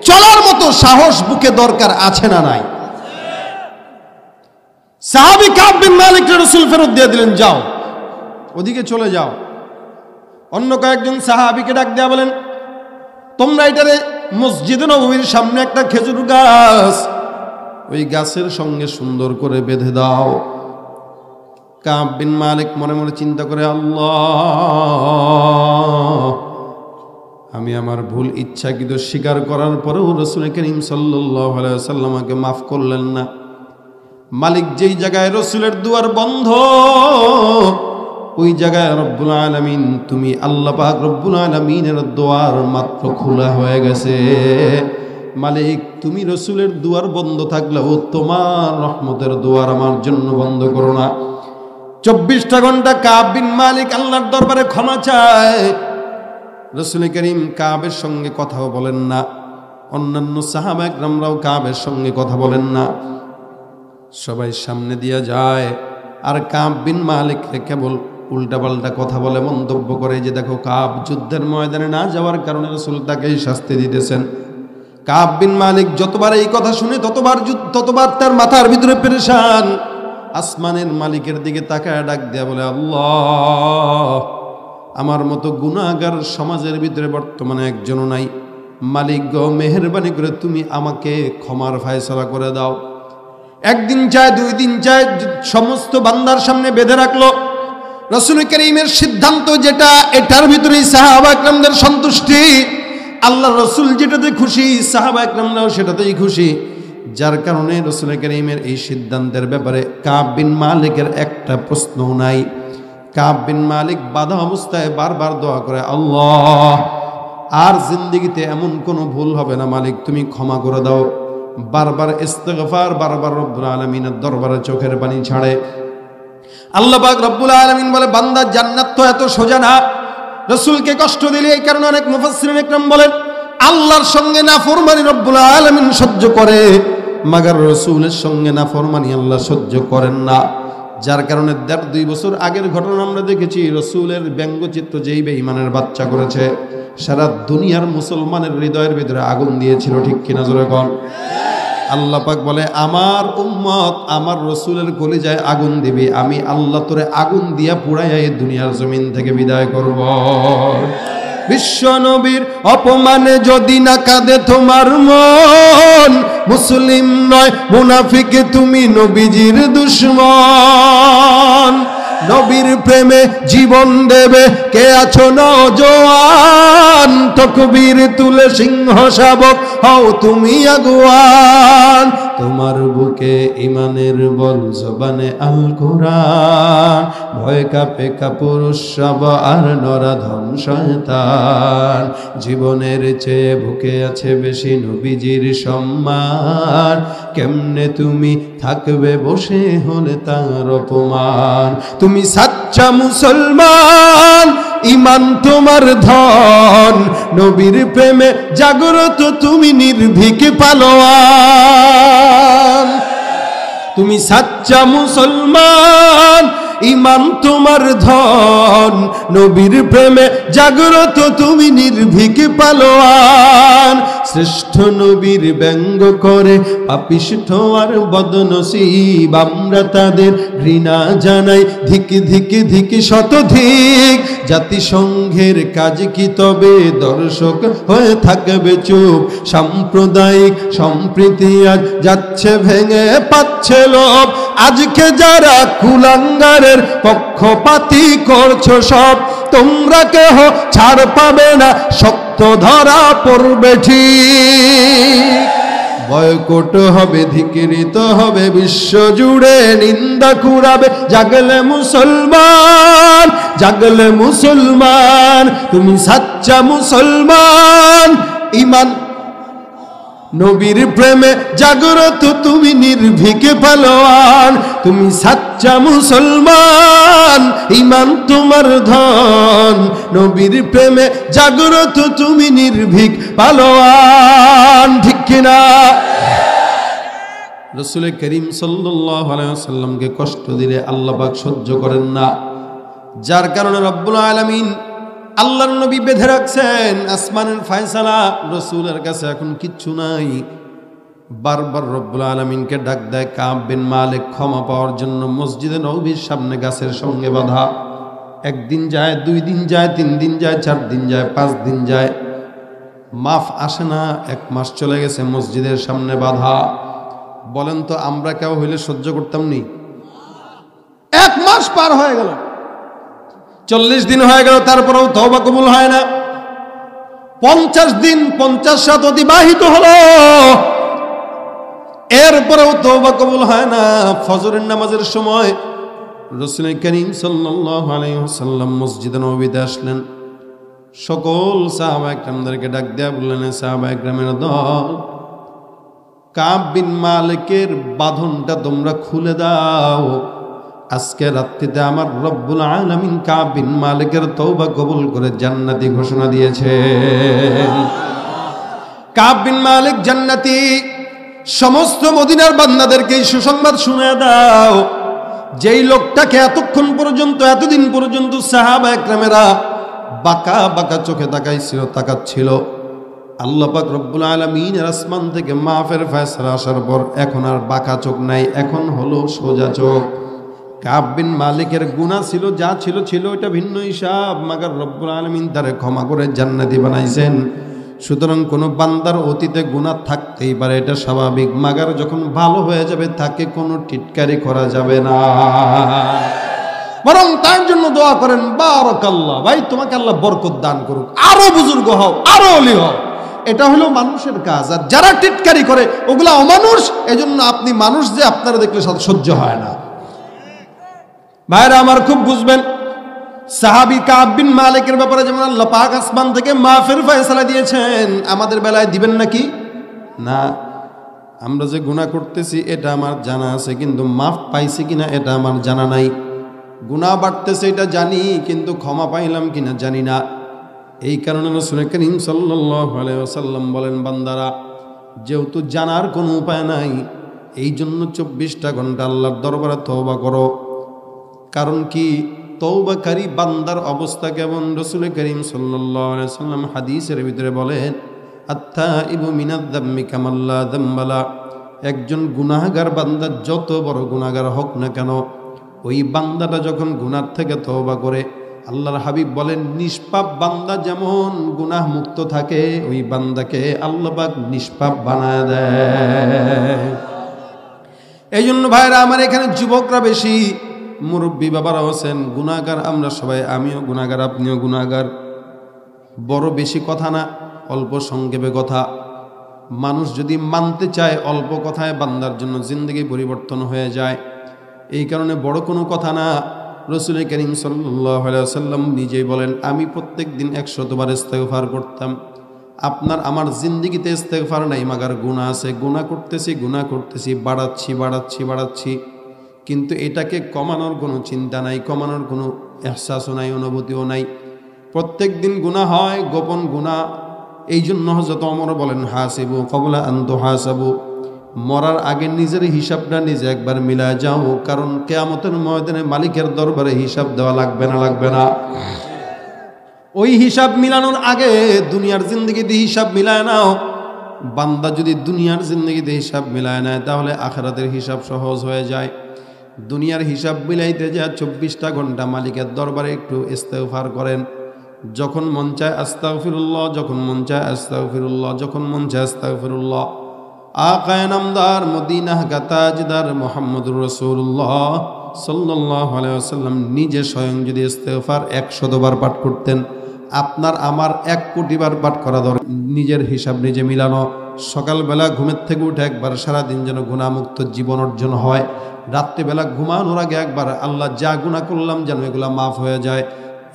চলার মতো সাহস বুকে দরকার আছে না নাই? সাহাবী কাব বিন মালিক রাসূল ফেরত দিয়ে দিলেন, যাও ওদিকে চলে যাও। অন্য কয়েকজন সাহাবীকে ডাক দেয়া বলেন তোমরা এটারে মসজিদে নববীর সামনে একটা খেজুর গাছ, ওই গাছের সঙ্গে সুন্দর করে বেঁধে দাও। কাব বিন মালিক মনে মনে চিন্তা করে, আল্লাহ, আমি আমার ভুল ইচ্ছাকৃত স্বীকার করার পরেও রাসূল করিম সাল্লাল্লাহু আলাইহি ওয়াসাল্লাম আমাকে মাফ করলেন না। মালিক যেই জায়গায় রাসূলের দুয়ার বন্ধ, ওই জায়গায় রব্বুল আলামিন, তুমি আল্লাহ পাক রব্বুল আলামিনের দুয়ার মাত্র খোলা হয়ে গেছে। মালিক তুমি রাসূলের দুয়ার বন্ধ থাকলেও তোমার রহমতের দুয়ার আমার জন্য বন্ধ করো না। 24টা ঘন্টা কাব বিন মালিক আল্লাহর দরবারে ক্ষমা চায়। রাসূল করিম কাবের সঙ্গে কথাও বলেন না, অন্যান্য সাহাবা একরামরাও কাবের সঙ্গে কথা বলেন না, সবাই সামনে দিয়া যায়। আর কাব বিন মালিক কেবল উল্টাপাল্টা কথা বলে, মন্তব্য করে যে দেখো কাব যুদ্ধের ময়দানে না যাওয়ার কারণে রাসূল তাকেই শাস্তি দিতেছেন। কাব বিন মালিক যতবার এই কথা শুনে ততবার তার মাথার ভিতরে পেরেশান। আসমানের মালিকের দিকে তাকায় ডাক দেয়া বলে, আল্লাহ, আমার মতো গুনাহগার সমাজের ভিতরে বর্তমানে একজনও নাই। মালিক গো, মেহেরবানি করে তুমি আমাকে ক্ষমার ফায়সালা করে দাও। 1 দিন চায়, 2 দিন চায়, সমস্ত বান্দার সামনে বেঁধে রাখলো। রাসূল করিমের সিদ্ধান্ত যেটা, এটার ভিতরেই সাহাবা একরামদের সন্তুষ্টি। আল্লাহর রাসূল যেটাতে খুশি, সাহাবা একরামরাও সেটাতেই খুশি। যার কারণে রাসূল করিমের এই সিদ্ধান্তের ব্যাপারে কাব বিন মালিকের একটা প্রশ্নও নাই। কাব বিন মালিক বাধা অবস্থায় বারবার দোয়া করে, আল্লাহ, আর জিন্দেগিতে এমন কোনো ভুল হবে না, মালিক তুমি ক্ষমা করে দাও। বারবার ইস্তিগফার, বারবার রব্বুল আলামিনের দরবারে চোখের পানি ছাড়ে। আল্লাহ পাক রব্বুল আলামিন বলে, বান্দা জান্নাত তো এত সোজা না, রাসূলকে কষ্ট দিলে। এই কারণে অনেক মুফাসসিরিন একরাম বলেন আল্লাহর সঙ্গে নাফরমানি রব্বুল আলামিন সহ্য করে, মাগার রসুলের সঙ্গে নাফরমানি আল্লাহ সহ্য করেন না। যার কারণে 1.5-2 বছর আগের ঘটনা আমরা দেখেছি, রসুলের ব্যঙ্গচিত্র যেই বেঈমানের বাচ্চা করেছে, সারা দুনিয়ার মুসলমানের হৃদয়ের ভিতরে আগুন দিয়েছিল। ঠিক কিনা জোরে কন? আল্লাহ পাক বলে, আমার উম্মত আমার রসুলের কলিজায় আগুন দিবি, আমি আল্লাহ তোরে আগুন দিয়া পুড়াইয়া এই দুনিয়ার জমিন থেকে বিদায় করব। বিশ্ব নবীর অপমানে যদি না কাঁদে তোমার মন, মুসলিম নয় মুনাফিক তুমি নবীজির দুশমন। নবীর প্রেমে জীবন দেবে কে আছো নওজোয়ান, তকবীর তুলে সিংহ শাবক হও তুমি আগুয়ান। তোমার বুকে ইমানের বল, জবানে আল কোরআন, ভয় কাঁপে কাপুরুষ সব আর নরাধম শয়তান। জীবনের চেয়ে বুকে আছে বেশি নবীজির সম্মান, কেমনে তুমি থাকবে বসে হলে তার অপমান। তুমি সাচ্চা মুসলমান, ইমান তোমার ধন, নবীর প্রেমে জাগ্রত তুমি নির্ভীক পালোয়ান। তুমি সাচ্চা মুসলমান, ইমান তোমার ধন, নবীর প্রেমে জাগ্রত তুমি নির্ভীক পালোয়ান। শ্রেষ্ঠ নবীর ব্যঙ্গ করে পাপিষ্ঠ আর বদনসিব, আমরা তাদের ঘৃণা জানাই ধিক ধিক ধিক শতধিক। জাতিসংঘের কাজ কি তবে দর্শক হয়ে থাকবে চুপ? সাম্প্রদায়িক সম্প্রীতি আজ যাচ্ছে ভেঙে পাচ্ছে লোভ। আজকে যারা কুলাঙ্গারের পক্ষপাতী করছো সব, তোমরা কেহ ছাড় পাবে না, শক্ত ধরা পড়বে ঠিক। বয়কট হবে, ধিক্কৃত হবে, বিশ্ব জুড়ে নিন্দা কুড়াবে। জাগলে মুসলমান, জাগলে মুসলমান, তুমি সাচ্চা মুসলমান, ইমান নবীর প্রেমে জাগ্রত তুমি নির্ভীক পালোয়ান। তুমি সাচ্চা মুসলমান, ইমান তোমার ধন, নবীর প্রেমে জাগ্রত তুমি নির্ভীক পালোয়ান। ঠিক কিনা? রাসূল করিম সাল্লাল্লাহু আলাইহি ওয়াসাল্লামকে কষ্ট দিলে আল্লাহ পাক সহ্য করেন না, যার কারণে রব্বুল আলামিন আল্লাহর নবী বেঁধে রাখছেন আসমানের ফয়সালা। রসুলের কাছে এখন কিচ্ছু নাই। বারবার রব্বুল আলামিনকে ডাক দেয় কাব বিন মালিক ক্ষমা পাওয়ার জন্য। মসজিদে নববীর সামনে গাছের সঙ্গে বাঁধা। 1 দিন যায়, 2 দিন যায়, 3 দিন যায়, 4 দিন যায়, 5 দিন যায়, মাফ আসে না। 1 মাস চলে গেছে, মসজিদের সামনে বাঁধা। বলেন তো আমরা কেউ হইলে সহ্য করতাম নি? 1 মাস পার হয়ে গেল, 40 দিন হয়ে গেল, তারপরেও তওবা কবুল হয় না। 50 দিন 50 রাত অতিবাহিত হলো, এরপরেও তওবা কবুল হয় না। ফজরের নামাজের সময় রাসূল করিম সাল্লাল্লাহু আলাইহি ওয়াসাল্লাম মসজিদে নববীতে আসলেন। সকল সাহাবায়ে কেরামদেরকে ডাক দেয়া বললেন, সাহাবায়ে কেরামের দল, কাব বিন মালিকের বাঁধনটা তোমরা খুলে দাও। আজকে রাত্রিতে আমার রব্বুল আলামিন কাব বিন মালিকের তওবা কবুল করে জান্নাতি ঘোষণা দিয়েছেন। কাব বিন মালিক জান্নাতি। সমস্ত মদিনার বান্দাদেরকে সুসংবাদ শুনিয়ে দাও, যেই লোকটাকে এতক্ষণ পর্যন্ত, এতদিন পর্যন্ত সাহাবায়ে কেরামেরা বাঁকা বাঁকা চোখে তাকাচ্ছিল, আল্লাহ পাক রব্বুল আলামিনের আসমান থেকে মাফের ফয়সালা আসার পর এখন আর বাঁকা চোখ নাই, এখন হলো সোজা চোখ। কাব বিন মালিকের গুনাহ ছিল, যা ছিল ছিল, এটা ভিন্ন হিসাব। মাগার রব্বুল আলামিন তারে ক্ষমা করে জান্নাতি বানাইছেন। সুতরাং কোনো বান্দার অতীতে গুনাহ থাকতেই পারে, এটা স্বাভাবিক। মাগার যখন ভালো হয়ে যাবে তাকে কোনো টিটকারি করা যাবে না, বরং তার জন্য দোয়া করেন, বারাকাল্লাহ, ভাই তোমাকে আল্লাহ বরকত দান করুক, আরো বুজুর্গ হও, আরো ওলি হও। এটা হলো মানুষের কাজ। আর যারা টিটকারি করে ওগুলা অমানুষ। এজন্য আপনি মানুষ যে আপনারা দেখলে সহ্য হয় না। ভাইরা আমার খুব বুঝবেন, সাহাবী কাব বিন মালিকের ব্যাপারে যেমন আল্লাহ পাক আসমান থেকে মাফের ফয়সালা দিয়েছেন, আমাদের বেলায় দিবেন নাকি? না। আমরা যে গুনাহ করতেছি এটা আমার জানা আছে, কিন্তু মাফ পাইছি কিনা এটা আমার জানা নাই। গুনাহ বাড়তেছে এটা জানি, কিন্তু ক্ষমা পাইলাম কিনা জানি না। এই কারণে রাসূল করিম সাল্লাল্লাহু আলাইহি ওয়াসাল্লাম বলেন, বান্দারা যেহেতু জানার কোনো উপায় নাই, এই জন্য 24টা ঘন্টা আল্লাহর দরবারে তওবা করো। কারণ কি, তওবাকারী বান্দার অবস্থা কেমন? রাসূল করিম সাল্লাল্লাহু আলাইহি ওয়াসাল্লাম হাদিসের ভিতরে বলেন, আত-তাইবু মিনাদ-যাম্মি কামান লা যামবা লা। একজন গুনাহগার বান্দা যত বড় গুনাহগার হোক না কেন, ওই বান্দাটা যখন গুনাহ থেকে তওবা করে, আল্লাহর হাবিব বলেন, নিষ্পাপ বান্দা যেমন গুনাহ মুক্ত থাকে, ওই বান্দাকে আল্লাহ পাক নিষ্পাপ বানায় দেয়। এই জন্য ভাইরা আমার, এখানে যুবকরা বেশি, মুরব্বী বাবারা আছেন, গুনাহগার আমরা সবাই, আমিও গুনাহগার, আপনিও গুনাহগার। বড় বেশি কথা না, অল্প সংক্ষেপে কথা। মানুষ যদি মানতে চায়, অল্প কথায় বান্দার জন্য জিন্দগি পরিবর্তন হয়ে যায়। এই কারণে বড় কোনো কথা না। রাসূল করিম সাল্লাল্লাহু আলাইহি ওয়াসাল্লাম নিজেই বলেন, আমি প্রত্যেক দিন 100 বার ইস্তেগফার করতাম। আপনার আমার জিন্দগিতে ইস্তেগফার নাই, মাগার গুনাহ আছে, গুনাহ করতেছি, বাড়াচ্ছি। কিন্তু এটাকে কমানোর কোনো চিন্তা নাই, কমানোর কোনো এহসাসও নাই, অনুভূতিও নাই। প্রত্যেক দিন গুনাহ হয়, গোপন গুনাহ। এই জন্য হযরত ওমর বলেন, হাসিবু ক্বাবলা আন তুহাসাবু। মরার আগে নিজের হিসাবটা নিজে একবার মিলায় যাও, কারণ কিয়ামতের ময়দানে মালিকের দরবারে হিসাব দেওয়া লাগবে না। ওই হিসাব মিলানোর আগে দুনিয়ার জিন্দগিতে হিসাব মিলায় নাও। বান্দা যদি দুনিয়ার জিন্দগিতে হিসাব মিলায় নেয়, তাহলে আখিরাতের হিসাব সহজ হয়ে যায়। দুনিয়ার হিসাব মিলাইতে যা 24টা ঘন্টা মালিকের দরবারে একটু ইস্তেগফার করেন। যখন মন চায় আস্তাগফিরুল্লাহ, যখন মন চায় আস্তাগফিরুল্লাহ, যখন মন চায় আস্তাগফিরুল্লাহ। আকায়ে নামদার, মদিনাহ গাতাজদার মুহাম্মদুর রাসূলুল্লাহ সাল্লাল্লাহু আলাইহি ওয়াসাল্লাম নিজে স্বয়ং যদি ইস্তেগফার 100 বার পাঠ করতেন, আপনার আমার 1 কোটি বার পাঠ করা দরকার। নিজের হিসাব নিজে মিলানো। সকালবেলা ঘুমের থেকে উঠে একবার সারাদিন যেন গুনাহমুক্ত জীবন অর্জন হয়। রাত্রিবেলা ঘুমানোর আগে একবার, আল্লাহ যা গুনাহ করলাম যেন এগুলা মাফ হয়ে যায়।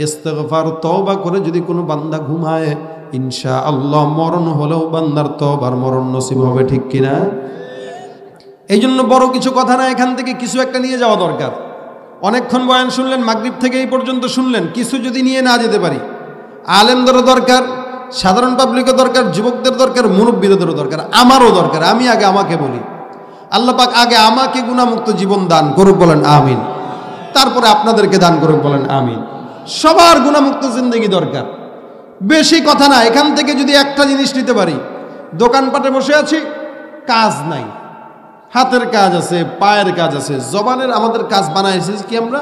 ইস্তেগফার তওবা করে যদি কোনো বান্দা ঘুমায়, ইনশাআল্লাহ মরণ হলেও বান্দার তওবার মরণ নসিব হবে, ঠিক কিনা? এই জন্য বড় কিছু কথা না, এখান থেকে কিছু একটা নিয়ে যাওয়া দরকার। অনেকক্ষণ বয়ান শুনলেন, মাগরিব থেকে এই পর্যন্ত শুনলেন, কিছু যদি নিয়ে না যেতে পারি, আলেমদেরও দরকার, সাধারণ পাবলিকের দরকার, যুবকদের দরকার, মুরব্বীদেরও দরকার, আমারও দরকার। আমি আগে আমাকে বলি, আল্লাহ পাক আগে আমাকে গুনাহমুক্ত জীবন দান করুক, বলেন আমিন। তারপরে আপনাদেরকে দান করুক, বলেন আমিন। সবার গুনাহমুক্ত জিন্দগি দরকার। বেশি কথা না, এখান থেকে যদি একটা জিনিস নিতে পারি, দোকানপাটে বসে আছি, কাজ নাই, হাতের কাজ আছে, পায়ের কাজ আছে, জবানের আমাদের কাজ বানাইছি কি আমরা?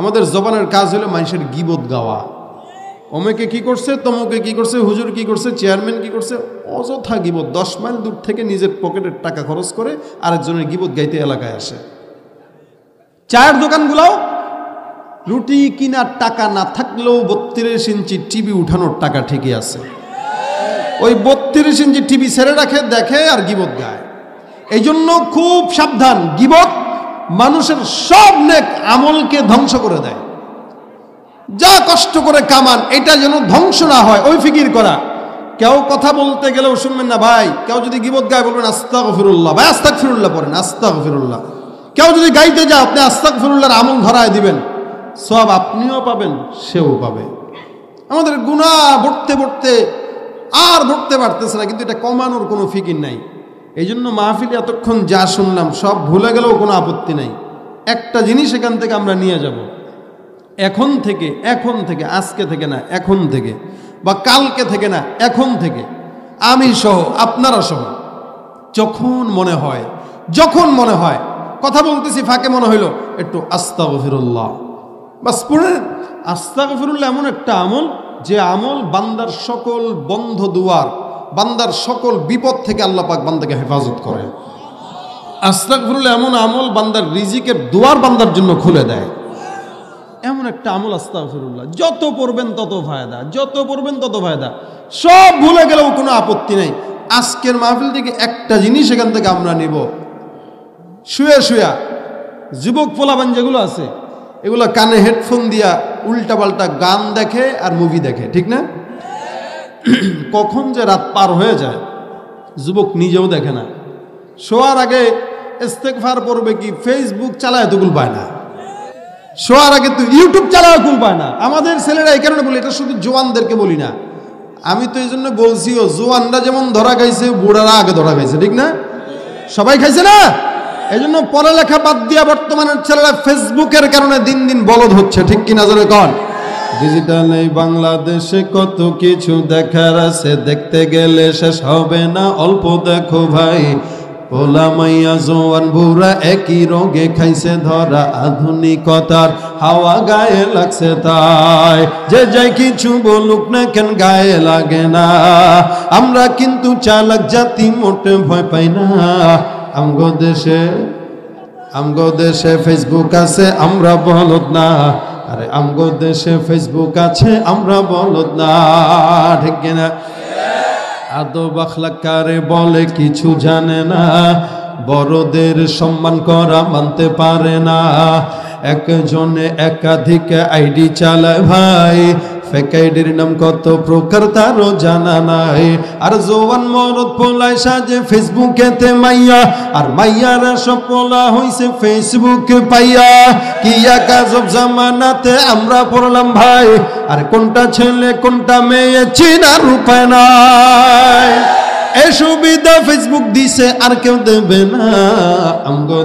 আমাদের জবানের কাজ হলো মানুষের গীবত গাওয়া। অমুকে কি করছে, তমুকে কি করছে, হুজুর কি করছে, চেয়ারম্যান কি করছে, অযথা গীবত। 10 মাইল দূর থেকে নিজের পকেটের টাকা খরচ করে আরেকজনের গীবত গাইতে এলাকায় আসে। চায়ের দোকানগুলাও রুটি কিনার টাকা না থাকলেও 32 ইঞ্চি টিভি উঠানোর টাকা ঠিকই আছে। ওই 32 ইঞ্চি টিভি ছেড়ে রাখে, দেখে আর গীবত গায়। এই জন্য খুব সাবধান। গীবত মানুষের সব নেক আমলকে ধ্বংস করে দেয়। যা কষ্ট করে কামান, এটা যেন ধ্বংস না হয়, ওই ফিকির করা। কেউ কথা বলতে গেলেও শুনবেন না ভাই, কেউ যদি গীবত গায় বলবেন আস্তাগফিরুল্লাহ, ভাই আস্তাগফিরুল্লাহ পড়েন, আস্তাগফিরুল্লাহ। কেউ যদি গাইতে যায়, আপনি আস্তাগফিরুল্লাহর আমল ধরায় দিবেন, সব আপনিও পাবেন, সেও পাবে। আমাদের গুনাহ ভরতে আর ভরতে পারতেছে না, কিন্তু এটা কমানোর কোনো ফিকির নাই। এই জন্য মাহফিলে এতক্ষণ যা শুনলাম সব ভুলে গেলেও কোনো আপত্তি নাই। একটা জিনিস এখান থেকে আমরা নিয়ে যাব, এখন থেকে, আজকে থেকে না, এখন থেকে, বা কালকে থেকে না, এখন থেকে, আমি সহ, আপনারা সহ, যখন মনে হয়, কথা বলতেছি ফাঁকে মনে হইল একটু আস্তাগফিরুল্লাহ, বাস পড়ে। আস্তাগফিরুল্লাহ এমন একটা আমল, যে আমল বান্দার সকল বন্ধ দুয়ার, বান্দার সকল বিপদ থেকে আল্লাহ পাক বান্দাকে হেফাজত করে। আস্তাগফিরুল্লাহ এমন আমল, বান্দার রিজিকের দুয়ার বান্দার জন্য খুলে দেয়। এমন একটা আমল আস্তাগফিরুল্লাহ। যত পড়বেন তত ফায়দা, সব ভুলে গেলেও কোনো আপত্তি নেই। আজকের মাহফিল থেকে একটা জিনিস এখান থেকে আমরা নিব, শুয়া যুবক পোলাপান যেগুলো আছে, এগুলো কানে হেডফোন দিয়া উল্টাপাল্টা গান দেখে আর মুভি দেখে, ঠিক না? কখন যে রাত পার হয়ে যায় যুবক নিজেও দেখে না। শোয়ার আগে ইস্তেগফার পড়বে কি, ফেসবুক চালায় তো কুল পায় না। শোয়ার আগে তো ইউটিউব চালায় কুল পায় না। আমাদের ছেলেরা এই কারণে বলি, এটা শুধু জওয়ানদেরকে বলি না, আমি তো এই জন্য বলছিও, জোয়ানরা যেমন ধরা খাইছে, বুড়ারা আগে ধরা খাইছে, ঠিক না? সবাই খাইছে না? এই জন্য পড়ালেখা বাদ দিয়া বর্তমানের ছেলেরা ফেসবুকের কারণে দিন দিন বলদ হচ্ছে, ঠিক কিনা জোরে কন? ডিজিটাল এই বাংলাদেশে কত কিছু দেখার আছে, দেখতে গেলে শেষ হবে না, অল্প দেখো ভাই। পোলা মাইয়া জোয়ান বুড়া একই রোগে খাইছে ধরা, আধুনিকতার হাওয়া গায়ে লাগছে তাই। যে যাই কিছু বলুক না কেন গায়ে লাগে না, আমরা কিন্তু চালাক জাতি, মোটে ভয় পাই না। আমগো দেশে ফেসবুক আছে, আমরা বলদ না। আরে আমগো দেশে ফেসবুক আছে, আমরা বলদ না, ঠিক কিনা? আদব আখলাক কারে বলে কিছু জানে না, বড়দের সম্মান করা মানতে পারে না। একজনে একাধিক আইডি চালায় ভাই, ফেক আইডির নাম কত প্রকার তারও জানা নাই। আর জোয়ান মরদ পোলায় সাজে ফেসবুকেতে মাইয়া, আর মাইয়ারা সব পোলা হইছে ফেসবুকে পাইয়া। কি এক আজব জামানাতে আমরা পড়লাম ভাই, আর কোনটা ছেলে কোনটা মেয়ে চিনার উপায় নাই। এই সুবিধা ফেসবুক দিছে, আর কেউ দেবে না। আমগো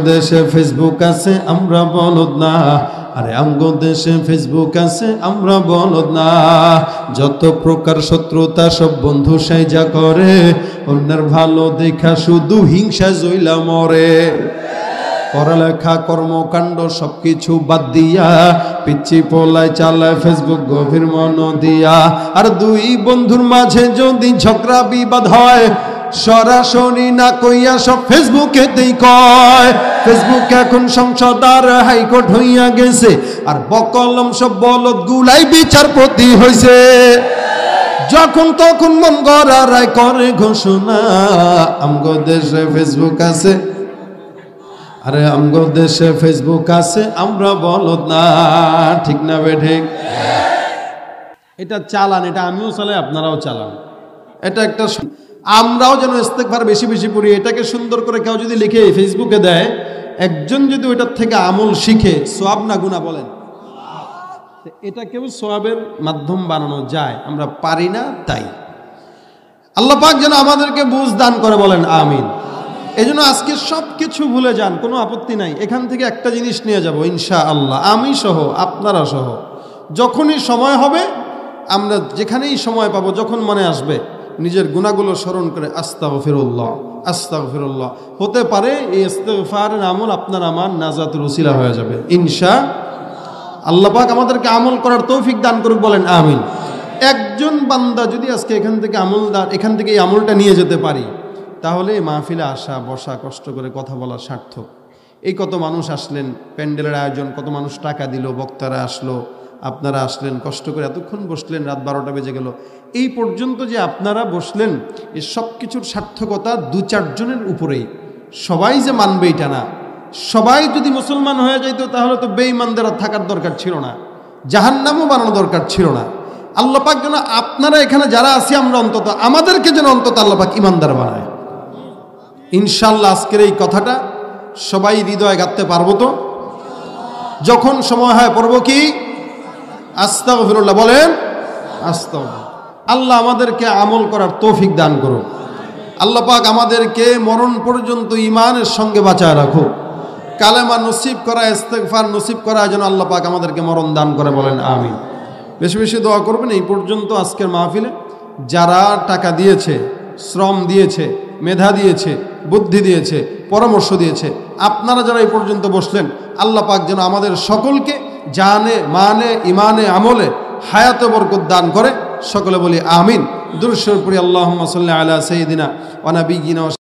দেশে ফেসবুক আছে, আমরা বলদ না। আরে আমগো দেশে ফেসবুক আছে, আমরা বলদ না। যত প্রকার শত্রুতা সব বন্ধু সাইজা করে, অন্যের ভালো দেখা শুধু হিংসা জইলা মরে। পড়ালেখা কর্মকাণ্ড সবকিছু বাদ দিয়া, পিচ্ছি পোলায় চালায় ফেসবুক গভীর মন দিয়া। আর দুই বন্ধুর মাঝে যদি ঝগড়া বিবাদ হয়, সরাসরি না কইয়া সব ফেসবুকেতেই কয়। ফেসবুক এখন সংসদ আর হাইকোর্ট হইয়া গেছে, আর বকলম সব বলদ গুলাই বিচারপতি হইছে। যখন তখন মন গড়া রায় করে ঘোষণা, আমগো দেশে ফেসবুক আছে। আরে আমগো দেশে ফেসবুক আছে, আমরা বলদ না, ঠিক না বেঠিক? এটা চালান, এটা আমিও চালাই, আপনারাও চালান। এটা একটা, আমরাও যেন ইস্তেগফার বেশি বেশি পড়ি। এটাকে সুন্দর করে কেউ যদি লিখে ফেসবুকে দেয়, একজন যদি ওইটার থেকে আমল শিখে, সওয়াব না গুনাহ বলেন? এটাকেও সওয়াবের মাধ্যম বানানো যায়, আমরা পারি না তাই। আল্লাহ পাক যেন আমাদেরকে বুঝ দান করে, বলেন আমিন। এই জন্য আজকে সব কিছু ভুলে যান, কোনো আপত্তি নাই। এখান থেকে একটা জিনিস নিয়ে যাব ইনশাআল্লাহ, আমি সহ আপনারা সহ। যখনই সময় হবে, আমরা যেখানেই সময় পাবো, যখন মনে আসবে, নিজের গুনাহগুলো স্মরণ করে আস্তাগফিরুল্লাহ আস্তাগফিরুল্লাহ। হতে পারে এই ইস্তেগফারের আমল আপনার আমার নাজাতের ওসিলা হয়ে যাবে ইনশাআল্লাহ। পাক আমাদেরকে আমল করার তৌফিক দান করুক, বলেন আমিন। একজন বান্দা যদি আজকে এখান থেকে এই আমলটা নিয়ে যেতে পারি, তাহলে এই মাহফিলে আসা বসা, কষ্ট করে কথা বলা সার্থক। এই কত মানুষ আসলেন, প্যান্ডেলের আয়োজন, কত মানুষ টাকা দিল, বক্তারা আসলো, আপনারা আসলেন, কষ্ট করে এতক্ষণ বসলেন, রাত 12টা বেজে গেল। এই পর্যন্ত যে আপনারা বসলেন, এই সব কিছুর সার্থকতা 2-4 জনের উপরেই। সবাই যে মানবে এটা না। সবাই যদি মুসলমান হয়ে যাইতো, তাহলে তো বেঈমানদের আর থাকার দরকার ছিল না, জাহান্নামও বানানো দরকার ছিল না। আল্লাহ পাক যেন আপনারা এখানে যারা আছি, আমরা অন্তত আমাদেরকে যেন অন্তত আল্লাহ পাক ইমানদার বানায় ইনশাআল্লাহ। আজকের এই কথাটা সবাই হৃদয়ে গাঁথতে পারবো তো? যখন সময় হয় পড়বো কি আস্তাগফিরুল্লাহ, বলেন আস্তাগফিরুল্লাহ। আল্লাহ আমাদেরকে আমল করার তৌফিক দান করুন। আল্লাহ পাক আমাদেরকে মরণ পর্যন্ত ঈমানের সঙ্গে বাঁচায় রাখুন। কালেমা নসিব করা, ইস্তেগফার নসিব করা যেন আল্লাহ পাক আমাদেরকে মরণ দান করে, বলেন আমিন। বেশি বেশি দোয়া করবেন। এই পর্যন্ত আজকের মাহফিলে যারা টাকা দিয়েছে, শ্রম দিয়েছে, মেধা দিয়েছে, বুদ্ধি দিয়েছে, পরামর্শ দিয়েছে, আপনারা যারা এই পর্যন্ত বসলেন, আল্লাহ পাক যেন আমাদের সকলকে জানে, মানে, ইমানে, আমলে হায়াতে বরকত দান করে। সকলে বলি আমিন। দুরূদ শরীফ পড়ি, আল্লাহুম্মা সাল্লি আলা সাইয়্যিদিনা ওয়া নাবিয়্যিনা।